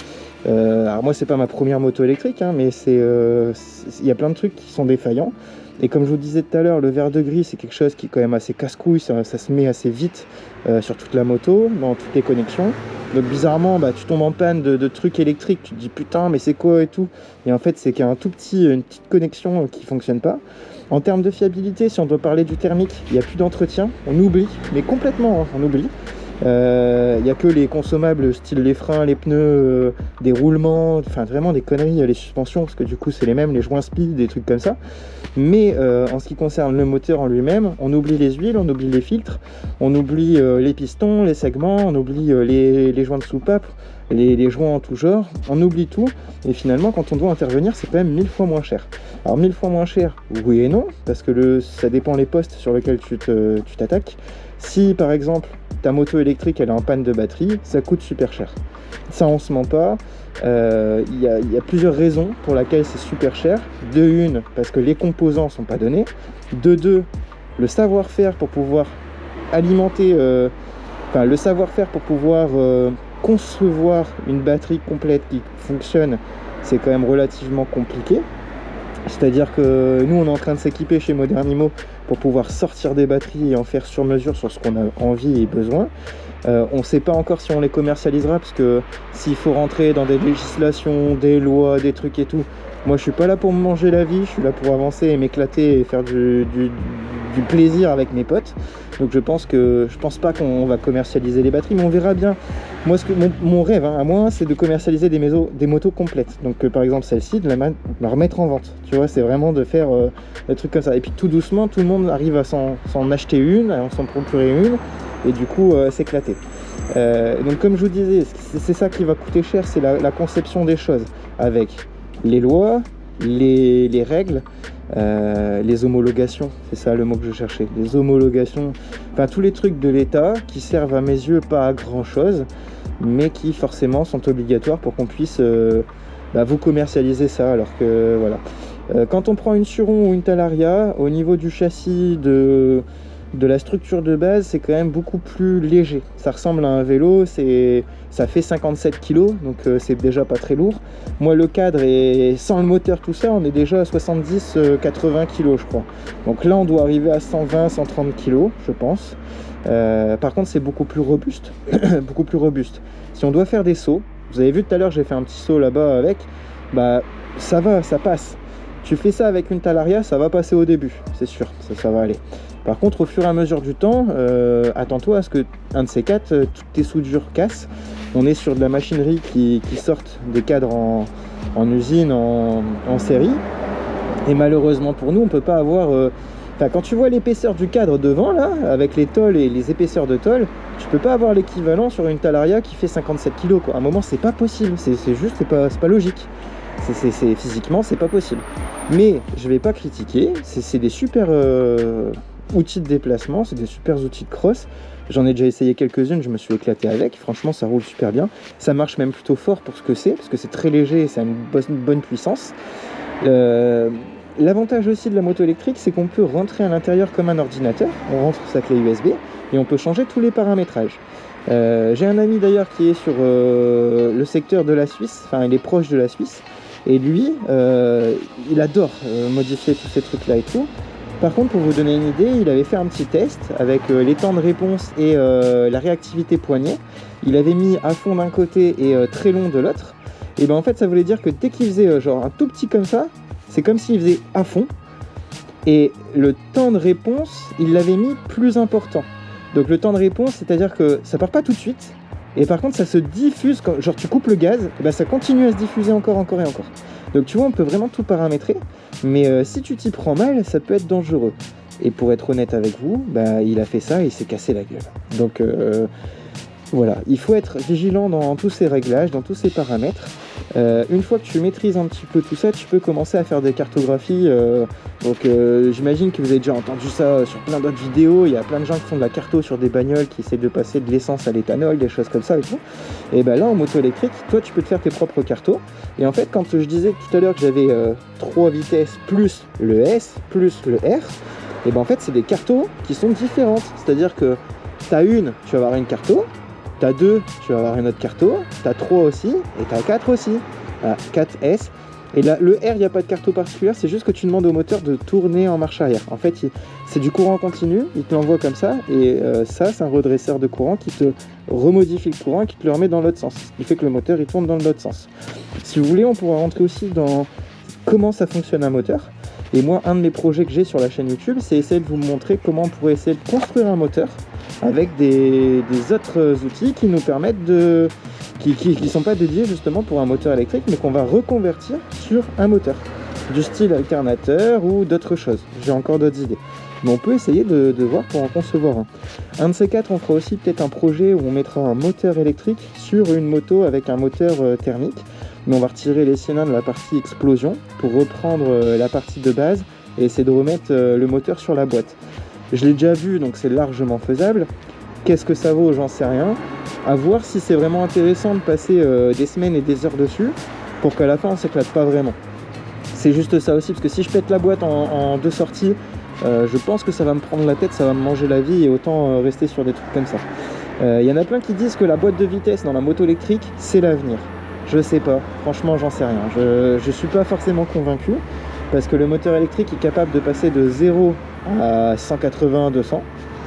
alors moi c'est pas ma première moto électrique, hein, mais il y a plein de trucs qui sont défaillants. Et comme je vous disais tout à l'heure, le verre de gris c'est quelque chose qui est quand même assez casse-couille, ça se met assez vite sur toute la moto, dans toutes les connexions. Donc bizarrement, tu tombes en panne de trucs électriques, tu te dis putain mais c'est quoi et tout. Et en fait c'est qu'il y a une petite connexion qui fonctionne pas. En termes de fiabilité, si on doit parler du thermique, il n'y a plus d'entretien, on oublie, mais complètement, on oublie. Il n'y a que les consommables style les freins, les pneus, des roulements, enfin vraiment des conneries, les suspensions, parce que du coup c'est les mêmes, les joints speed, des trucs comme ça. Mais en ce qui concerne le moteur en lui-même, on oublie les huiles, on oublie les filtres, on oublie les pistons, les segments, on oublie les joints de soupape, les joints en tout genre, on oublie tout. Et finalement quand on doit intervenir, c'est quand même 1000 fois moins cher. Alors 1000 fois moins cher, oui et non, parce que ça dépend les postes sur lesquels tu t'attaques. Si par exemple ta moto électrique elle est en panne de batterie, ça coûte super cher. Ça on se ment pas. Il y a plusieurs raisons pour lesquelles c'est super cher. De une, parce que les composants sont pas donnés. De deux, le savoir-faire pour pouvoir alimenter, le savoir-faire pour pouvoir concevoir une batterie complète qui fonctionne, c'est quand même relativement compliqué. C'est-à-dire que nous on est en train de s'équiper chez Modernimo pour pouvoir sortir des batteries et en faire sur mesure sur ce qu'on a envie et besoin. On ne sait pas encore si on les commercialisera, parce que s'il faut rentrer dans des législations, des lois, des trucs et tout, moi je suis pas là pour me manger la vie, je suis là pour avancer et m'éclater et faire du plaisir avec mes potes. Donc je pense pas qu'on va commercialiser les batteries, mais on verra bien. Moi mon rêve à moi, c'est de commercialiser des motos complètes. Donc par exemple celle-ci, de la remettre en vente. Tu vois, c'est vraiment de faire des trucs comme ça. Et puis tout doucement, tout le monde arrive à s'en acheter une, à s'en procurer une, et du coup s'éclater. Donc comme je vous disais, c'est ça qui va coûter cher, c'est la conception des choses, avec les lois, les règles, les homologations, c'est ça le mot que je cherchais, les homologations, enfin tous les trucs de l'État qui servent à mes yeux pas à grand chose, mais qui forcément sont obligatoires pour qu'on puisse vous commercialiser ça. Alors que voilà, quand on prend une Suron ou une Talaria, au niveau du châssis, de la structure de base, c'est quand même beaucoup plus léger. Ça ressemble à un vélo, ça fait 57 kg, donc c'est déjà pas très lourd. Moi le cadre, et sans le moteur tout ça, on est déjà à 70-80 kg je crois. Donc là on doit arriver à 120-130 kg je pense. Par contre c'est beaucoup plus robuste. beaucoup plus robuste. Si on doit faire des sauts, vous avez vu tout à l'heure j'ai fait un petit saut là-bas avec, ça va, ça passe. Tu fais ça avec une Talaria, ça va passer au début, c'est sûr, ça va aller. Par contre, au fur et à mesure du temps, attends-toi à ce que un de ces quatre, toutes tes soudures cassent. On est sur de la machinerie qui sortent des cadres en usine, en série. Et malheureusement pour nous, on peut pas avoir... quand tu vois l'épaisseur du cadre devant, là, avec les tôles et les épaisseurs de tôle, tu peux pas avoir l'équivalent sur une Talaria qui fait 57 kg, quoi. À un moment, c'est pas possible. C'est juste, c'est pas logique. Physiquement, c'est pas possible. Mais je vais pas critiquer. C'est des super... outils de déplacement, c'est des super outils de cross. J'en ai déjà essayé quelques-unes, je me suis éclaté avec. Franchement, ça roule super bien. Ça marche même plutôt fort pour ce que c'est, parce que c'est très léger et ça a une bonne puissance. L'avantage aussi de la moto électrique, c'est qu'on peut rentrer à l'intérieur comme un ordinateur. On rentre sa clé USB et on peut changer tous les paramétrages. J'ai un ami d'ailleurs qui est sur le secteur de la Suisse, enfin il est proche de la Suisse, et lui, il adore modifier tous ces trucs-là et tout. Par contre, pour vous donner une idée, il avait fait un petit test avec les temps de réponse et la réactivité poignet. Il avait mis à fond d'un côté et très long de l'autre. Et ben en fait, ça voulait dire que dès qu'il faisait genre un tout petit comme ça, c'est comme s'il faisait à fond. Et le temps de réponse, il l'avait mis plus important. Donc le temps de réponse, c'est-à-dire que ça part pas tout de suite, et par contre ça se diffuse, quand, genre tu coupes le gaz, et ben ça continue à se diffuser encore et encore. Donc tu vois, on peut vraiment tout paramétrer, mais si tu t'y prends mal, ça peut être dangereux. Et pour être honnête avec vous, bah, il a fait ça et il s'est cassé la gueule. Donc voilà, il faut être vigilant dans tous ces réglages, dans tous ces paramètres. Une fois que tu maîtrises un petit peu tout ça, tu peux commencer à faire des cartographies. J'imagine que vous avez déjà entendu ça sur plein d'autres vidéos. Il y a plein de gens qui font de la carto sur des bagnoles, qui essaient de passer de l'essence à l'éthanol, des choses comme ça et tout. Et ben là, en moto électrique, toi, tu peux te faire tes propres cartos. Et en fait, quand je disais tout à l'heure que j'avais 3 vitesses plus le S plus le R, et ben en fait, c'est des cartos qui sont différentes. C'est-à-dire que t'as une, tu vas avoir une carto. T'as 2, tu vas avoir une autre carto, t'as 3 aussi, et t'as 4 aussi. Voilà, 4S. Et là, le R, il n'y a pas de carto particulière, c'est juste que tu demandes au moteur de tourner en marche arrière. En fait, c'est du courant continu, il te l'envoie comme ça, et ça, c'est un redresseur de courant qui te remodifie le courant et qui te le remet dans l'autre sens. Ce qui fait que le moteur, il tourne dans l'autre sens. Si vous voulez, on pourra rentrer aussi dans comment ça fonctionne un moteur. Et moi, un de mes projets que j'ai sur la chaîne YouTube, c'est essayer de vous montrer comment on pourrait essayer de construire un moteur avec des autres outils qui nous permettent de... qui sont pas dédiés justement pour un moteur électrique, mais qu'on va reconvertir sur un moteur du style alternateur ou d'autres choses. J'ai encore d'autres idées. Mais on peut essayer de voir pour en concevoir un. Un de ces quatre, on fera aussi peut-être un projet où on mettra un moteur électrique sur une moto avec un moteur thermique. Mais on va retirer les cylindres de la partie explosion pour reprendre la partie de base et essayer de remettre le moteur sur la boîte. Je l'ai déjà vu, donc c'est largement faisable. Qu'est-ce que ça vaut? J'en sais rien. À voir si c'est vraiment intéressant de passer des semaines et des heures dessus pour qu'à la fin on s'éclate pas vraiment. C'est juste ça aussi, parce que si je pète la boîte en 2 sorties, je pense que ça va me prendre la tête, ça va me manger la vie, et autant rester sur des trucs comme ça. Y en a plein qui disent que la boîte de vitesse dans la moto électrique, c'est l'avenir. Je sais pas, franchement j'en sais rien. Je suis pas forcément convaincu, parce que le moteur électrique est capable de passer de 0 à 180-200,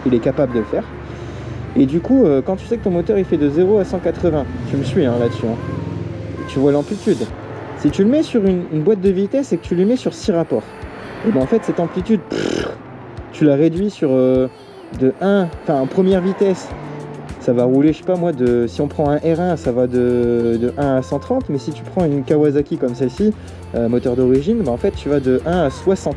il est capable de le faire. Et du coup, quand tu sais que ton moteur il fait de 0 à 180, tu me suis là-dessus, hein, tu vois l'amplitude. Si tu le mets sur une boîte de vitesse et que tu le mets sur 6 rapports, et ben en fait cette amplitude, tu la réduis sur de 1, enfin en première vitesse, ça va rouler, je sais pas moi, si on prend un R1, ça va de 1 à 130, mais si tu prends une Kawasaki comme celle-ci, moteur d'origine, ben en fait tu vas de 1 à 60.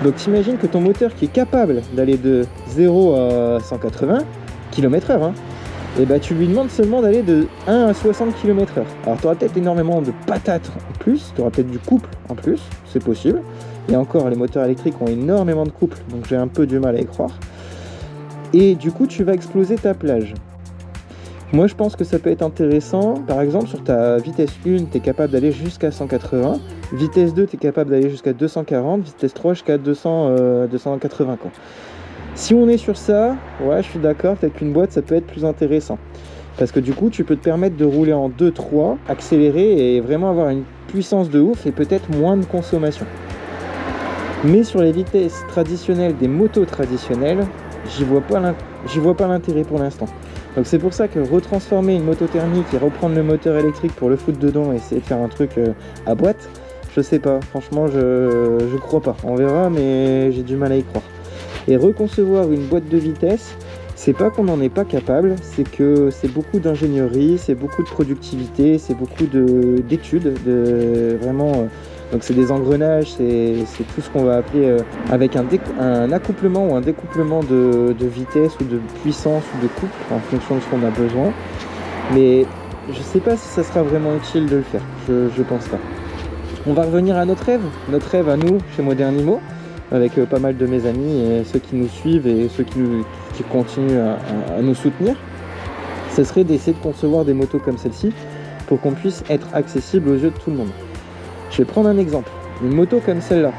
Donc t'imagines que ton moteur qui est capable d'aller de 0 à 180 km/h, hein, et bah tu lui demandes seulement d'aller de 1 à 60 km/h. Alors tu auras peut-être énormément de patates en plus, tu auras peut-être du couple en plus, c'est possible. Et encore, les moteurs électriques ont énormément de couple, donc j'ai un peu du mal à y croire. Et du coup, tu vas exploser ta plage. Moi, je pense que ça peut être intéressant. Par exemple, sur ta vitesse 1, tu es capable d'aller jusqu'à 180. Vitesse 2, tu es capable d'aller jusqu'à 240. Vitesse 3, jusqu'à 280, quoi. Si on est sur ça, ouais, je suis d'accord, peut-être qu'une boîte, ça peut être plus intéressant. Parce que du coup, tu peux te permettre de rouler en 2-3, accélérer et vraiment avoir une puissance de ouf et peut-être moins de consommation. Mais sur les vitesses traditionnelles des motos traditionnelles, j'y vois pas l'intérêt pour l'instant. Donc c'est pour ça que retransformer une moto thermique et reprendre le moteur électrique pour le foutre dedans et essayer de faire un truc à boîte, je sais pas, franchement je crois pas. On verra, mais j'ai du mal à y croire. Et reconcevoir une boîte de vitesse, c'est pas qu'on n'en est pas capable, c'est que c'est beaucoup d'ingénierie, c'est beaucoup de productivité, c'est beaucoup d'études, vraiment. Donc c'est des engrenages, c'est tout ce qu'on va appeler avec un accouplement ou un découplement de vitesse ou de puissance ou de couple en fonction de ce qu'on a besoin. Mais je sais pas si ça sera vraiment utile de le faire, je pense pas. On va revenir à notre rêve à nous chez Modernimo, avec pas mal de mes amis et ceux qui nous suivent et ceux qui continuent à nous soutenir. Ce serait d'essayer de concevoir des motos comme celle-ci pour qu'on puisse être accessible aux yeux de tout le monde. Je vais prendre un exemple. Une moto comme celle-là,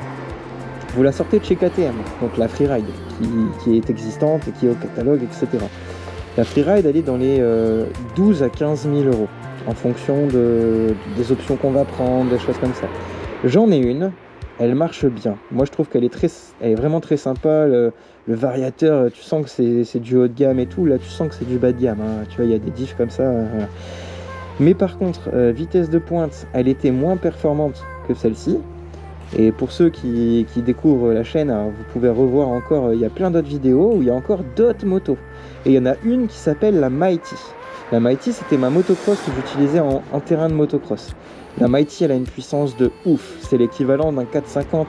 vous la sortez de chez KTM, donc la Freeride, qui est existante et qui est au catalogue, etc. La Freeride, elle est dans les 12 à 15 000 euros, en fonction des options qu'on va prendre, des choses comme ça. J'en ai une, elle marche bien. Moi, je trouve qu'elle est vraiment très sympa. Le variateur, tu sens que c'est du haut de gamme et tout. Là, tu sens que c'est du bas de gamme, hein. Tu vois, il y a des diffs comme ça. Voilà. Mais par contre, vitesse de pointe, elle était moins performante que celle-ci. Et pour ceux qui découvrent la chaîne, alors vous pouvez revoir encore, il y a plein d'autres vidéos où il y a encore d'autres motos. Et il y en a une qui s'appelle la Mighty. La Mighty, c'était ma motocross que j'utilisais en terrain de motocross. La Mighty, elle a une puissance de ouf. C'est l'équivalent d'un 450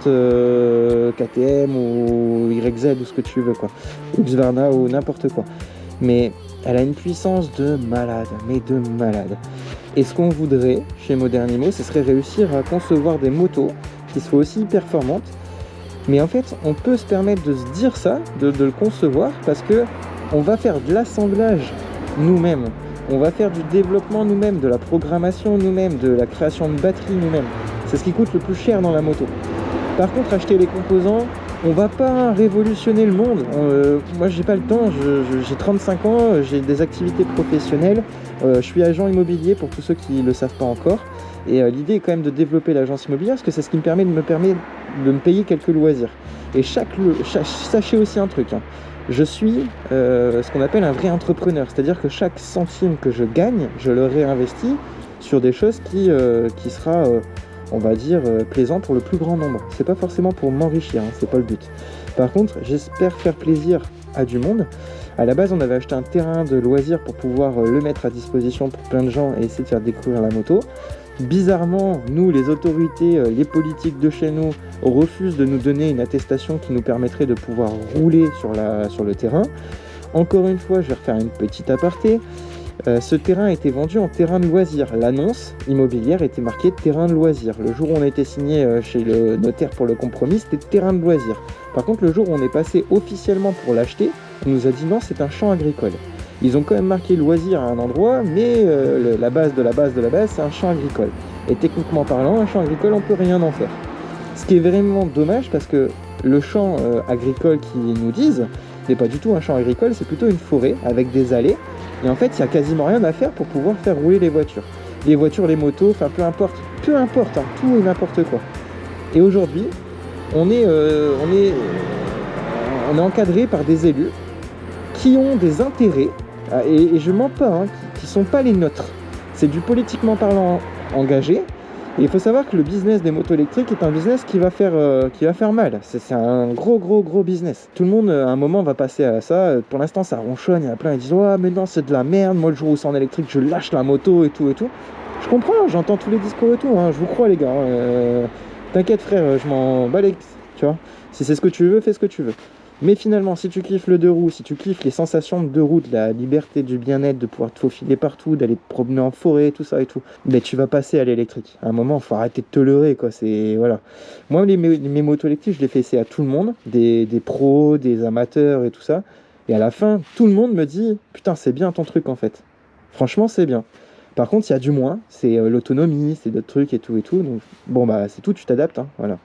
KTM ou YZ ou ce que tu veux, quoi. Ou Husqvarna ou n'importe quoi. Mais elle a une puissance de malade, mais de malade. Et ce qu'on voudrait chez Modernimo, ce serait réussir à concevoir des motos qui soient aussi performantes. Mais en fait, on peut se permettre de se dire ça, de le concevoir, parce que on va faire de l'assemblage nous-mêmes. On va faire du développement nous-mêmes, de la programmation nous-mêmes, de la création de batteries nous-mêmes. C'est ce qui coûte le plus cher dans la moto. Par contre, acheter les composants, on va pas révolutionner le monde. Moi, j'ai pas le temps, j'ai 35 ans, j'ai des activités professionnelles, je suis agent immobilier pour tous ceux qui le savent pas encore. Et l'idée est quand même de développer l'agence immobilière parce que c'est ce qui me permet de me payer quelques loisirs. Et sachez aussi un truc, hein. Je suis ce qu'on appelle un vrai entrepreneur, c'est-à-dire que chaque centime que je gagne, je le réinvestis sur des choses qui sera, on va dire, plaisant pour le plus grand nombre. C'est pas forcément pour m'enrichir, hein, c'est pas le but. Par contre, j'espère faire plaisir à du monde. À la base, on avait acheté un terrain de loisirs pour pouvoir le mettre à disposition pour plein de gens et essayer de faire découvrir la moto. Bizarrement, nous, les autorités, les politiques de chez nous, refusent de nous donner une attestation qui nous permettrait de pouvoir rouler sur le terrain. Encore une fois, je vais refaire une petite aparté. Ce terrain a été vendu en terrain de loisirs. L'annonce immobilière était marquée terrain de loisirs. Le jour où on a été signé chez le notaire pour le compromis, c'était terrain de loisirs. Par contre, le jour où on est passé officiellement pour l'acheter, on nous a dit non, c'est un champ agricole. Ils ont quand même marqué loisir à un endroit, mais la base de la base de la base, c'est un champ agricole. Et techniquement parlant, un champ agricole, on peut rien en faire. Ce qui est vraiment dommage parce que le champ agricole qu'ils nous disent n'est pas du tout un champ agricole, c'est plutôt une forêt avec des allées. Et en fait, il n'y a quasiment rien à faire pour pouvoir faire rouler les voitures. Les voitures, les motos, enfin peu importe, hein, tout et n'importe quoi. Et aujourd'hui, on est encadré par des élus qui ont des intérêts, et je mens pas, hein, qui sont pas les nôtres. C'est du politiquement parlant engagé. Et il faut savoir que le business des motos électriques est un business qui va faire mal. C'est un gros business. Tout le monde, à un moment, va passer à ça. Pour l'instant, ça ronchonne. Il y en a plein qui disent « Ouais, mais non, c'est de la merde. Moi, le jour où c'est en électrique, je lâche la moto et tout et tout. » Je comprends, j'entends tous les discours et tout. Hein, je vous crois, les gars. T'inquiète, frère, je m'en bats les... Tu vois, si c'est ce que tu veux, fais ce que tu veux. Mais finalement, si tu kiffes le deux roues, si tu kiffes les sensations de deux roues, de la liberté, du bien-être, de pouvoir te faufiler partout, d'aller te promener en forêt, tout ça et tout, ben tu vas passer à l'électrique. À un moment, il faut arrêter de te leurrer, quoi. C'est voilà. Moi, mes motos électriques, je les fais essayer à tout le monde, des pros, des amateurs et tout ça. Et à la fin, tout le monde me dit « Putain, c'est bien ton truc, en fait. Franchement, c'est bien. » Par contre, il y a du moins, c'est l'autonomie, c'est d'autres trucs et tout. Donc, bon, bah, c'est tout, tu t'adaptes. Hein, voilà.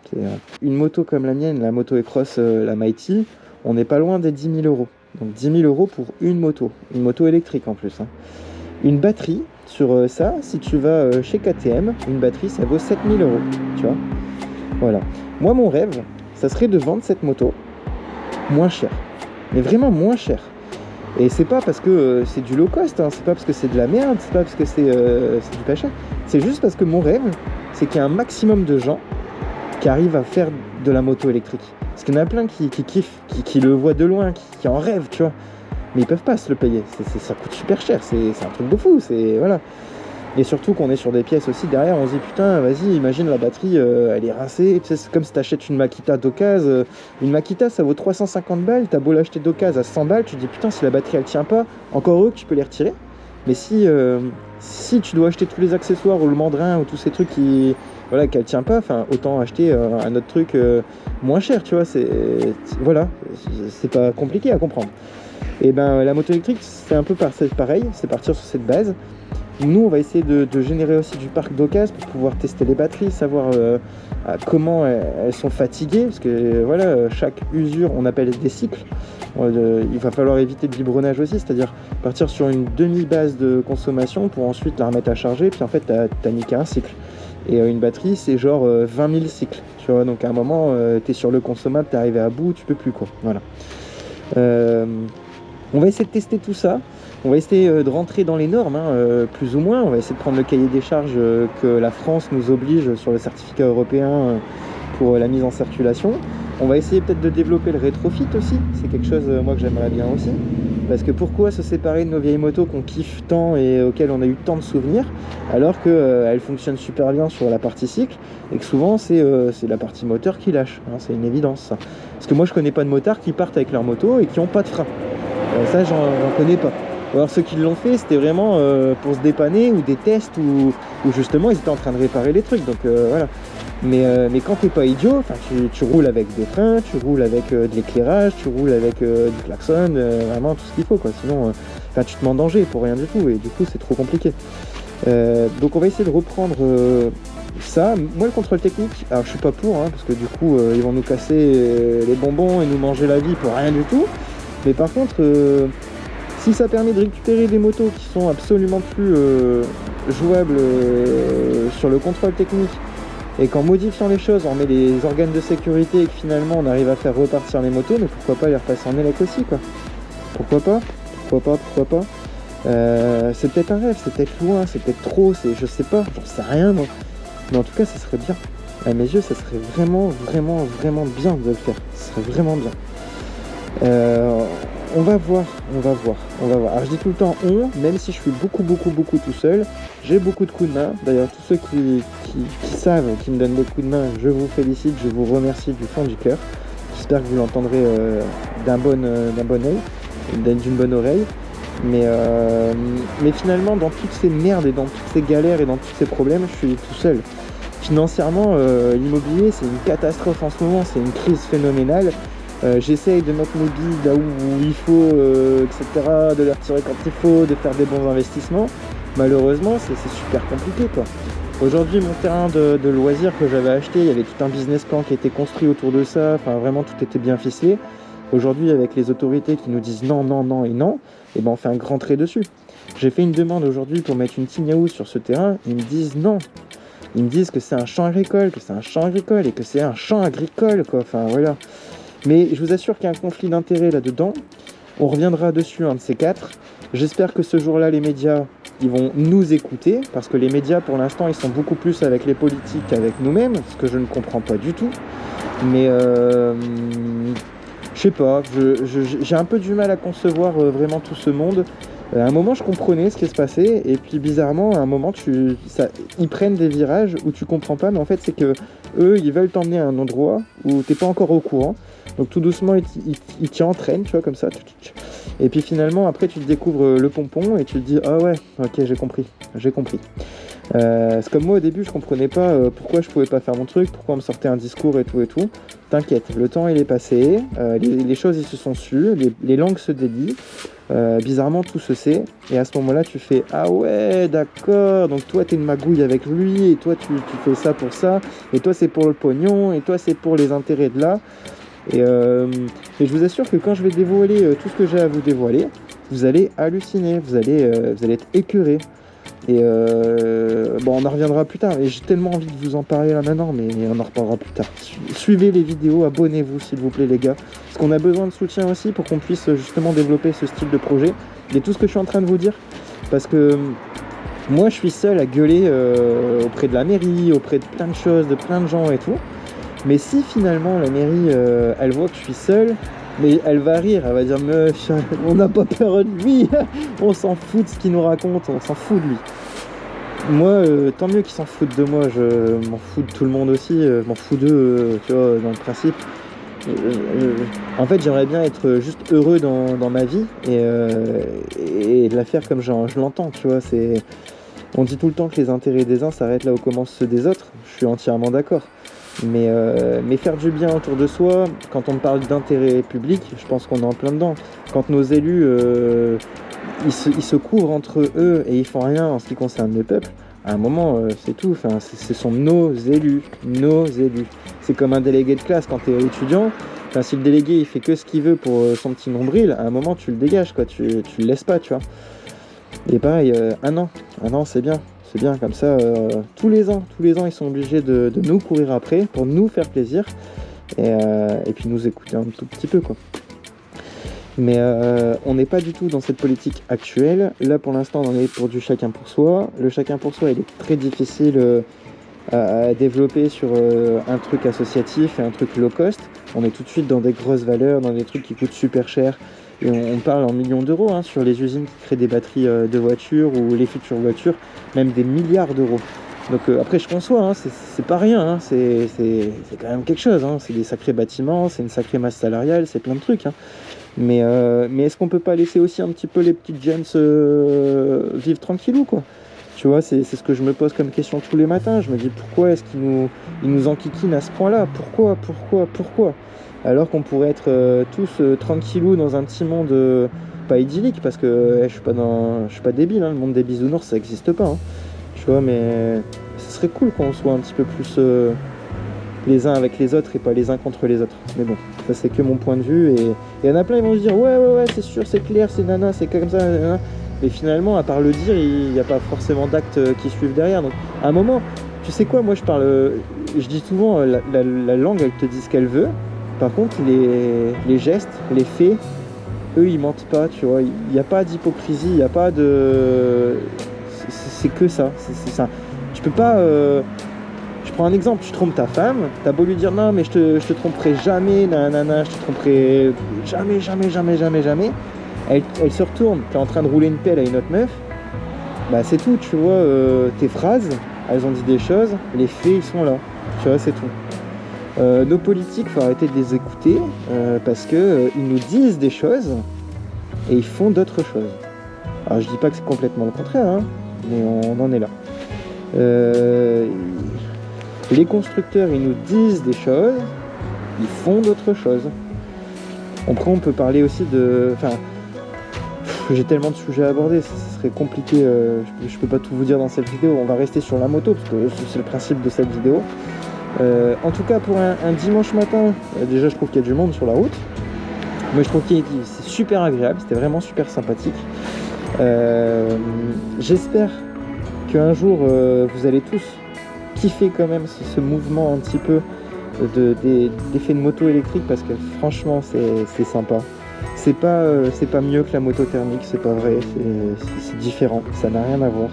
Une moto comme la mienne, la moto Ecross, la Mighty, on n'est pas loin des 10 000 euros. Donc 10 000 euros pour une moto électrique en plus. Hein. Une batterie, sur ça, si tu vas chez KTM, une batterie, ça vaut 7 000 euros. Tu vois. Voilà. Moi, mon rêve, ça serait de vendre cette moto moins cher. Mais vraiment moins cher. Et c'est pas parce que c'est du low cost, hein, c'est pas parce que c'est de la merde, c'est pas parce que c'est du pas cher. C'est juste parce que mon rêve, c'est qu'il y a un maximum de gens qui arrivent à faire de la moto électrique. Parce qu'il y en a plein qui kiffent, qui le voient de loin, qui en rêvent, tu vois. Mais ils peuvent pas se le payer, ça coûte super cher, c'est un truc de fou, voilà. Et surtout qu'on est sur des pièces aussi derrière, on se dit putain, vas-y, imagine la batterie, elle est rincée, tu sais, c'est comme si t'achètes une Makita d'occasion, une Makita ça vaut 350 balles, t'as beau l'acheter d'occasion à 100 balles, tu te dis putain, si la batterie elle tient pas, encore heureux que tu peux les retirer. Mais si tu dois acheter tous les accessoires ou le mandrin ou tous ces trucs qu'elle tient pas, enfin autant acheter un autre truc moins cher, tu vois, c'est pas compliqué à comprendre. Et ben la moto électrique c'est un peu pareil, c'est partir sur cette base. Nous on va essayer de générer aussi du parc d'occasion pour pouvoir tester les batteries, savoir comment elles sont fatiguées, parce que voilà, chaque usure on appelle des cycles. Il va falloir éviter le biberonnage aussi, c'est-à-dire partir sur une demi-base de consommation pour ensuite la remettre à charger, puis en fait t'as niqué un cycle. Et une batterie c'est genre 20 000 cycles, tu vois, donc à un moment t'es sur le consommable, t'es arrivé à bout, tu peux plus quoi, voilà. On va essayer de tester tout ça, on va essayer de rentrer dans les normes, hein, plus ou moins, on va essayer de prendre le cahier des charges que la France nous oblige sur le certificat européen pour la mise en circulation. On va essayer peut-être de développer le rétrofit aussi, c'est quelque chose moi que j'aimerais bien aussi. Parce que pourquoi se séparer de nos vieilles motos qu'on kiffe tant et auxquelles on a eu tant de souvenirs, alors qu'elles fonctionnent super bien sur la partie cycle, et que souvent c'est la partie moteur qui lâche, hein, c'est une évidence ça. Parce que moi je connais pas de motards qui partent avec leur moto et qui n'ont pas de frein. Ça j'en connais pas. Alors ceux qui l'ont fait, c'était vraiment pour se dépanner ou des tests où justement ils étaient en train de réparer les trucs, donc voilà. Mais quand t'es pas idiot, tu roules avec des freins, tu roules avec de l'éclairage, tu roules avec du klaxon, vraiment tout ce qu'il faut quoi. Sinon, tu te mets en danger pour rien du tout et du coup c'est trop compliqué. Donc on va essayer de reprendre ça. Moi le contrôle technique, alors je suis pas pour, hein, parce que du coup ils vont nous casser les bonbons et nous manger la vie pour rien du tout. Mais par contre, si ça permet de récupérer des motos qui sont absolument plus jouables sur le contrôle technique, et qu'en modifiant les choses, on met les organes de sécurité et que finalement on arrive à faire repartir les motos, mais pourquoi pas les repasser en élec aussi quoi. Pourquoi pas. C'est peut-être un rêve, c'est peut-être loin, c'est peut-être trop, je sais pas, j'en sais rien moi. Mais en tout cas ça serait bien. À mes yeux ça serait vraiment bien de le faire. Ça serait vraiment bien. On va voir. Alors je dis tout le temps on, même si je suis beaucoup tout seul, j'ai beaucoup de coups de main. D'ailleurs tous ceux qui savent, qui me donnent des coups de main, je vous félicite, je vous remercie du fond du cœur. J'espère que vous l'entendrez d'un bon œil, d'une bonne oreille. Mais finalement dans toutes ces merdes et dans toutes ces galères et dans tous ces problèmes, je suis tout seul. Financièrement, l'immobilier c'est une catastrophe en ce moment, c'est une crise phénoménale. J'essaye de mettre mes billes là où il faut, etc., de les retirer quand il faut, de faire des bons investissements. Malheureusement, c'est super compliqué, quoi. Aujourd'hui, mon terrain de loisirs que j'avais acheté, il y avait tout un business plan qui était construit autour de ça, enfin vraiment tout était bien ficelé. Aujourd'hui, avec les autorités qui nous disent non, et ben on fait un grand trait dessus. J'ai fait une demande aujourd'hui pour mettre une tiny house sur ce terrain, ils me disent non. Ils me disent que c'est un champ agricole, et que c'est un champ agricole, quoi, enfin voilà. Mais je vous assure qu'il y a un conflit d'intérêts là-dedans. On reviendra dessus un de ces quatre. J'espère que ce jour-là, les médias, ils vont nous écouter. Parce que les médias, pour l'instant, ils sont beaucoup plus avec les politiques qu'avec nous-mêmes. Ce que je ne comprends pas du tout. Mais je sais pas. J'ai un peu du mal à concevoir vraiment tout ce monde. À un moment, je comprenais ce qui se passait. Et puis, bizarrement, à un moment, ils prennent des virages où tu comprends pas. Mais en fait, c'est que eux, ils veulent t'emmener à un endroit où t'es pas encore au courant. Donc tout doucement, il t'y entraîne, tu vois, comme ça. Et puis finalement, après, tu te découvres le pompon et tu te dis « Ah ouais, ok, j'ai compris. » C'est comme moi, au début, je comprenais pas pourquoi je pouvais pas faire mon truc, pourquoi on me sortait un discours et tout. T'inquiète, le temps, il est passé, les choses, ils se sont sues, les langues se délient. Bizarrement, tout se sait. Et à ce moment-là, tu fais « Ah ouais, d'accord, donc toi, t'es une magouille avec lui, et toi, tu fais ça pour ça, et toi, c'est pour le pognon, et toi, c'est pour les intérêts de là. » Et je vous assure que quand je vais dévoiler tout ce que j'ai à vous dévoiler, vous allez halluciner, vous allez être écœurés. Et on en reviendra plus tard. Et j'ai tellement envie de vous en parler là maintenant, mais on en reparlera plus tard. Suivez les vidéos, abonnez-vous s'il vous plaît les gars. Parce qu'on a besoin de soutien aussi pour qu'on puisse justement développer ce style de projet. Et tout ce que je suis en train de vous dire. Parce que moi je suis seul à gueuler auprès de la mairie, auprès de plein de choses, de plein de gens et tout. Mais si finalement la mairie, elle voit que je suis seul, mais elle va rire, elle va dire « on n'a pas peur de lui, on s'en fout de ce qu'il nous raconte, on s'en fout de lui ». Moi, tant mieux qu'ils s'en foutent de moi, je m'en fous de tout le monde aussi, je m'en fous d'eux, tu vois, dans le principe. En fait, j'aimerais bien être juste heureux dans ma vie et de la faire comme je l'entends, tu vois. On dit tout le temps que les intérêts des uns s'arrêtent là où commencent ceux des autres, je suis entièrement d'accord. Mais faire du bien autour de soi, quand on parle d'intérêt public, je pense qu'on est en plein dedans. Quand nos élus, ils se couvrent entre eux et ils font rien en ce qui concerne le peuple, à un moment, c'est tout. Enfin, ce sont nos élus. C'est comme un délégué de classe quand tu es étudiant. Enfin, si le délégué il fait que ce qu'il veut pour son petit nombril, à un moment tu le dégages, quoi. Tu le laisses pas, tu vois. Et pareil, un an c'est bien. C'est bien comme ça, tous les ans ils sont obligés de nous courir après pour nous faire plaisir et puis nous écouter un tout petit peu quoi. Mais on n'est pas du tout dans cette politique actuelle. Là pour l'instant on est pour du chacun pour soi. Le chacun pour soi il est très difficile à développer sur un truc associatif et un truc low cost, on est tout de suite dans des grosses valeurs, dans des trucs qui coûtent super cher. Et on parle en millions d'euros hein, sur les usines qui créent des batteries de voitures ou les futures voitures, même des milliards d'euros. Donc après je conçois, hein, c'est pas rien, hein, c'est quand même quelque chose, hein, c'est des sacrés bâtiments, c'est une sacrée masse salariale, c'est plein de trucs. Hein. Mais est-ce qu'on peut pas laisser aussi un petit peu les petites jeunes vivre tranquillou quoi? Tu vois, c'est ce que je me pose comme question tous les matins. Je me dis pourquoi est-ce qu'ils nous enquiquinent à ce point-là? Pourquoi? Alors qu'on pourrait être tous tranquillou dans un petit monde pas idyllique, parce que je suis pas débile, hein, le monde des bisounours ça existe pas. Hein, tu vois, mais ce serait cool qu'on soit un petit peu plus les uns avec les autres et pas les uns contre les autres. Mais bon, ça c'est que mon point de vue. Et il y en a plein, ils vont se dire ouais, c'est sûr, c'est clair, c'est nana, c'est comme ça, nana. Mais finalement, à part le dire, il n'y a pas forcément d'actes qui suivent derrière. Donc, à un moment, tu sais quoi, moi je dis souvent, la langue, elle te dit ce qu'elle veut. Par contre, les gestes, les faits, eux, ils mentent pas, tu vois. Il n'y a pas d'hypocrisie, il n'y a pas de... C'est que ça, c'est ça. Tu peux pas... Je prends un exemple, tu trompes ta femme, t'as beau lui dire non, mais je te tromperai jamais, nanana, je te tromperai jamais. Elle se retourne, t'es en train de rouler une pelle à une autre meuf, bah c'est tout, tu vois, tes phrases, elles ont dit des choses, les faits, ils sont là, tu vois, c'est tout. Nos politiques, faut arrêter de les écouter, parce que ils nous disent des choses, et ils font d'autres choses. Alors je dis pas que c'est complètement le contraire, hein, mais on en est là. Les constructeurs, ils nous disent des choses, ils font d'autres choses. Après, on peut parler aussi de... Enfin, j'ai tellement de sujets à aborder, ce serait compliqué, je peux pas tout vous dire dans cette vidéo. On va rester sur la moto, parce que c'est le principe de cette vidéo. En tout cas, pour un dimanche matin, déjà je trouve qu'il y a du monde sur la route. Mais je trouve que c'est super agréable, c'était vraiment super sympathique. J'espère qu'un jour, vous allez tous kiffer quand même ce mouvement un petit peu d'effet de moto électrique, parce que franchement, c'est sympa. C'est pas mieux que la moto thermique, c'est pas vrai, c'est différent, ça n'a rien à voir.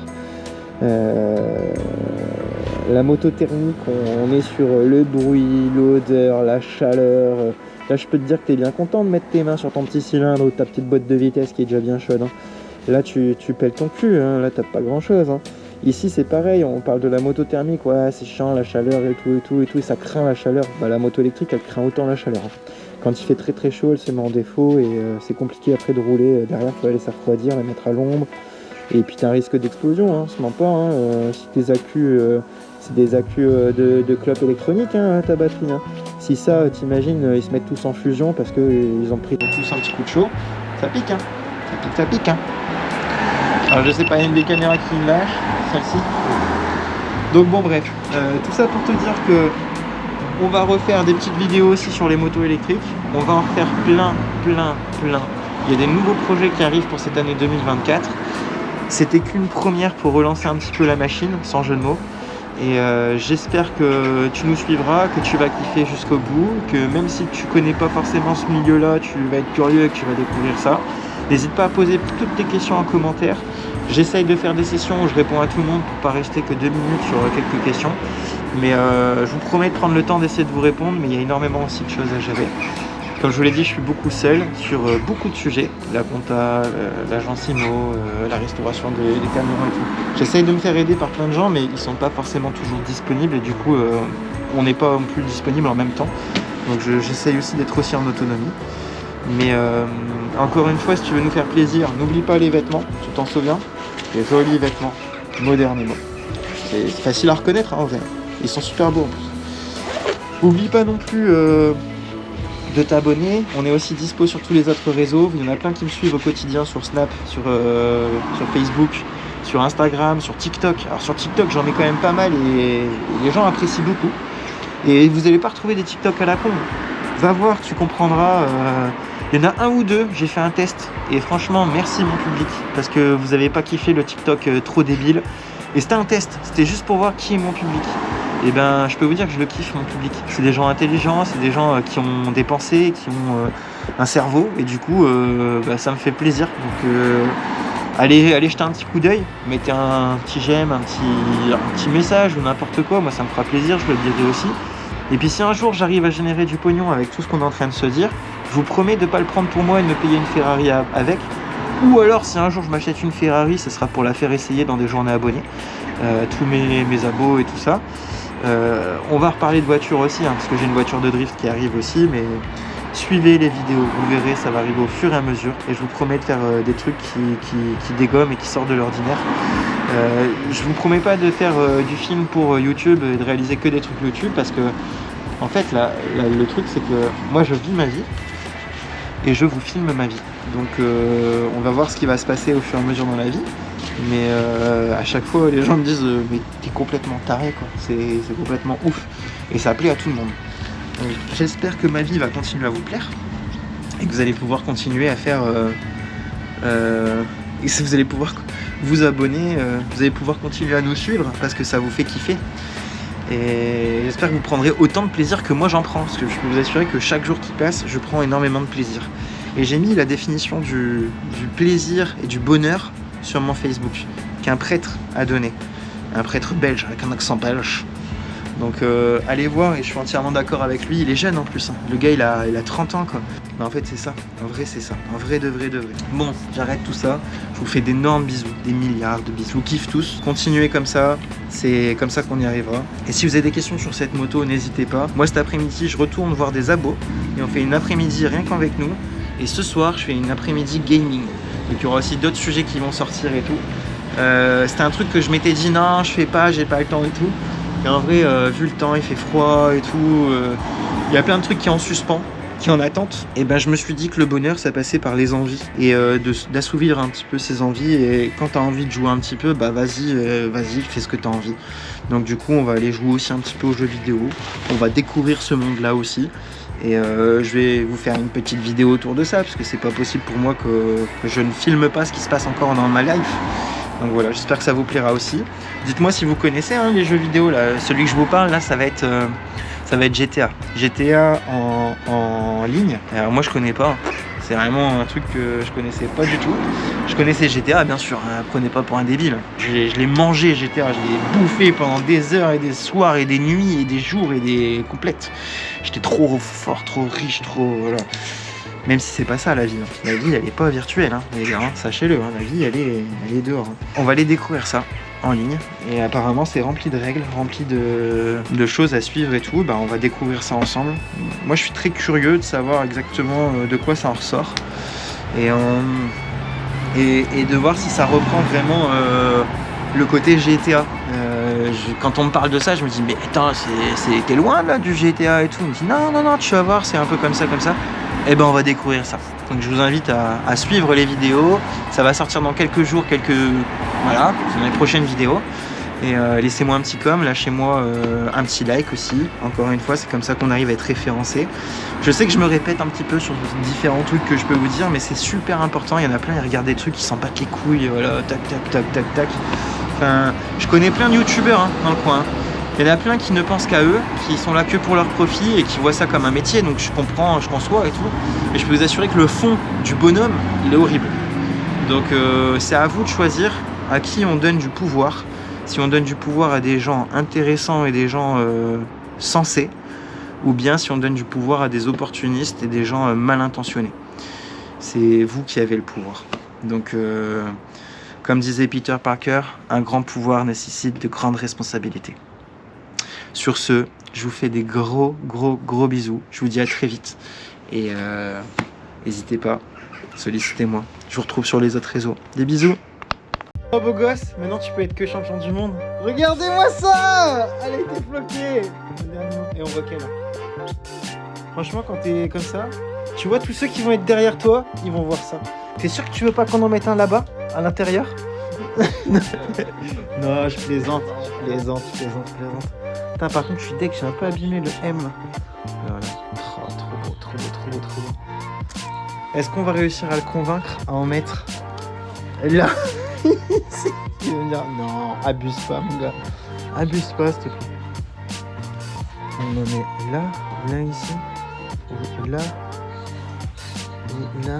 La moto thermique, on est sur le bruit, l'odeur, la chaleur. Là, je peux te dire que tu es bien content de mettre tes mains sur ton petit cylindre ou ta petite boîte de vitesse qui est déjà bien chaude. Hein. Là, tu pèles ton cul, hein. Là, t'as pas grand chose. Hein. Ici, c'est pareil, on parle de la moto thermique, ouais, c'est chiant, la chaleur et tout, et ça craint la chaleur. Bah, la moto électrique, elle craint autant la chaleur. Hein. Quand il fait très très chaud, elle se met en défaut et c'est compliqué après de rouler. Derrière, il faut aller se refroidir, la mettre à l'ombre. Et puis, tu as un risque d'explosion, hein, se ment pas. Hein. Si tes accus, c'est des accus de clope électronique, hein, ta batterie. Hein. Si ça, t'imagines, ils se mettent tous en fusion parce qu'ils ont pris tous un petit coup de chaud, ça pique, hein. Ça pique, hein. Alors, je sais pas, il y a une des caméras qui me lâche, celle-ci. Donc, bon, bref, tout ça pour te dire que on va refaire des petites vidéos aussi sur les motos électriques. On va en refaire plein. Il y a des nouveaux projets qui arrivent pour cette année 2024. C'était qu'une première pour relancer un petit peu la machine, sans jeu de mots. Et j'espère que tu nous suivras, que tu vas kiffer jusqu'au bout, que même si tu connais pas forcément ce milieu-là, tu vas être curieux et que tu vas découvrir ça. N'hésite pas à poser toutes tes questions en commentaire. J'essaye de faire des sessions où je réponds à tout le monde pour pas rester que 2 minutes sur quelques questions. Mais je vous promets de prendre le temps d'essayer de vous répondre, mais il y a énormément aussi de choses à gérer. Comme je vous l'ai dit, je suis beaucoup seul sur beaucoup de sujets. La compta, l'agence IMO, la restauration des camions et tout. J'essaye de me faire aider par plein de gens, mais ils sont pas forcément toujours disponibles. Et du coup, on n'est pas non plus disponible en même temps. Donc j'essaye aussi d'être aussi en autonomie. Mais encore une fois, si tu veux nous faire plaisir, n'oublie pas les vêtements, tu t'en souviens? Les jolis vêtements, modernes et beaux. C'est facile à reconnaître, hein, en vrai. Ils sont super beaux en plus. N'oublie pas non plus de t'abonner. On est aussi dispo sur tous les autres réseaux. Il y en a plein qui me suivent au quotidien sur Snap, sur Facebook, sur Instagram, sur TikTok. Alors sur TikTok, j'en mets quand même pas mal et les gens apprécient beaucoup. Et vous n'allez pas retrouver des TikTok à la con. Va voir, tu comprendras. Il y en a un ou deux, j'ai fait un test. Et franchement, merci mon public. Parce que vous n'avez pas kiffé le TikTok trop débile. Et c'était un test, c'était juste pour voir qui est mon public. Et ben, je peux vous dire que je le kiffe, mon public. C'est des gens intelligents, c'est des gens qui ont des pensées, qui ont un cerveau. Et du coup, ça me fait plaisir. Donc, allez jeter un petit coup d'œil, mettez un petit j'aime, un petit message ou n'importe quoi, moi ça me fera plaisir, je le dirai aussi. Et puis si un jour j'arrive à générer du pognon avec tout ce qu'on est en train de se dire, je vous promets de ne pas le prendre pour moi et de me payer une Ferrari avec. Ou alors si un jour je m'achète une Ferrari, ce sera pour la faire essayer dans des journées abonnés, tous mes abos et tout ça. On va reparler de voiture aussi, hein, parce que j'ai une voiture de drift qui arrive aussi, mais suivez les vidéos, vous verrez, ça va arriver au fur et à mesure. Et je vous promets de faire des trucs qui dégomment et qui sortent de l'ordinaire. Je vous promets pas de faire du film pour YouTube et de réaliser que des trucs YouTube, parce que en fait le truc c'est que moi je vis ma vie et je vous filme ma vie. Donc on va voir ce qui va se passer au fur et à mesure dans la vie. Mais à chaque fois les gens me disent mais t'es complètement taré quoi, c'est complètement ouf. Et ça plaît à tout le monde. Donc, j'espère que ma vie va continuer à vous plaire et que vous allez pouvoir continuer à faire et que vous allez pouvoir vous abonner, vous allez pouvoir continuer à nous suivre parce que ça vous fait kiffer. Et j'espère que vous prendrez autant de plaisir que moi j'en prends, parce que je peux vous assurer que chaque jour qui passe, je prends énormément de plaisir. Et j'ai mis la définition du plaisir et du bonheur sur mon Facebook, qu'un prêtre a donné. Un prêtre belge, avec un accent belge. Donc allez voir, et je suis entièrement d'accord avec lui, il est jeune en plus, hein. Le gars il a 30 ans quoi. Mais en fait c'est ça, en vrai c'est ça, en vrai de vrai de vrai. Bon, j'arrête tout ça, je vous fais d'énormes bisous, des milliards de bisous, je vous kiffe tous, continuez comme ça, c'est comme ça qu'on y arrivera. Et si vous avez des questions sur cette moto, n'hésitez pas. Moi cet après-midi je retourne voir des abos, et on fait une après-midi rien qu'avec nous. Et ce soir je fais une après-midi gaming, donc il y aura aussi d'autres sujets qui vont sortir et tout. C'était un truc que je m'étais dit non je fais pas, j'ai pas le temps et tout. Et en vrai, vu le temps, il fait froid et tout, il y a plein de trucs qui sont en suspens, qui sont en attente. Et ben, je me suis dit que le bonheur, ça passait par les envies et d'assouvir un petit peu ses envies. Et quand tu as envie de jouer un petit peu, bah vas-y, fais ce que tu as envie. Donc du coup, on va aller jouer aussi un petit peu aux jeux vidéo. On va découvrir ce monde-là aussi. Et je vais vous faire une petite vidéo autour de ça, parce que c'est pas possible pour moi que je ne filme pas ce qui se passe encore dans ma life. Donc voilà, j'espère que ça vous plaira aussi. Dites-moi si vous connaissez hein, les jeux vidéo là. Celui que je vous parle là, ça va être GTA. GTA en ligne. Alors moi je connais pas. C'est vraiment un truc que je connaissais pas du tout. Je connaissais GTA bien sûr, hein, prenez pas pour un débile. Je l'ai mangé GTA, je l'ai bouffé pendant des heures et des soirs et des nuits et des jours et des complètes. J'étais trop fort, trop riche, trop voilà. Même si c'est pas ça la vie, hein. La vie elle est pas virtuelle, hein, les gars, hein. Sachez-le, hein. La vie elle est dehors. Hein. On va aller découvrir ça en ligne et apparemment c'est rempli de règles, rempli de choses à suivre et tout. Bah, on va découvrir ça ensemble. Moi je suis très curieux de savoir exactement de quoi ça en ressort et de voir si ça reprend vraiment le côté GTA. Quand on me parle de ça, je me dis mais attends, t'es loin là du GTA et tout. On me dit non, tu vas voir, c'est un peu comme ça. Et ben on va découvrir ça. Donc je vous invite à suivre les vidéos. Ça va sortir dans quelques jours, voilà, c'est dans les prochaines vidéos. Et laissez-moi un petit com, lâchez-moi un petit like aussi. Encore une fois, c'est comme ça qu'on arrive à être référencé. Je sais que je me répète un petit peu sur différents trucs que je peux vous dire, mais c'est super important. Il y en a plein, ils regardent des trucs, ils s'en battent les couilles, voilà, tac. Enfin, je connais plein de youtubeurs hein, dans le coin. Hein. Il y en a plein qui ne pensent qu'à eux, qui sont là que pour leur profit et qui voient ça comme un métier, donc je comprends, je conçois et tout. Mais je peux vous assurer que le fond du bonhomme, il est horrible. Donc c'est à vous de choisir à qui on donne du pouvoir. Si on donne du pouvoir à des gens intéressants et des gens sensés, ou bien si on donne du pouvoir à des opportunistes et des gens mal intentionnés. C'est vous qui avez le pouvoir. Donc comme disait Peter Parker, un grand pouvoir nécessite de grandes responsabilités. Sur ce, je vous fais des gros bisous. Je vous dis à très vite. Et n'hésitez pas, sollicitez-moi. Je vous retrouve sur les autres réseaux. Des bisous. Oh beau gosse, maintenant tu peux être que champion du monde. Regardez-moi ça. Elle a été floquée. Et on voit qu'elle. Franchement, quand t'es comme ça, tu vois tous ceux qui vont être derrière toi, ils vont voir ça. T'es sûr que tu veux pas qu'on en mette un là-bas, à l'intérieur? Non, je plaisante. Putain, par contre, je suis deg, j'ai un peu abîmé le M. Voilà. Trop beau. Est-ce qu'on va réussir à le convaincre à en mettre là? Il va me dire non, abuse pas, mon gars. Abuse pas, s'il te plaît. On en met là ici, là, et là.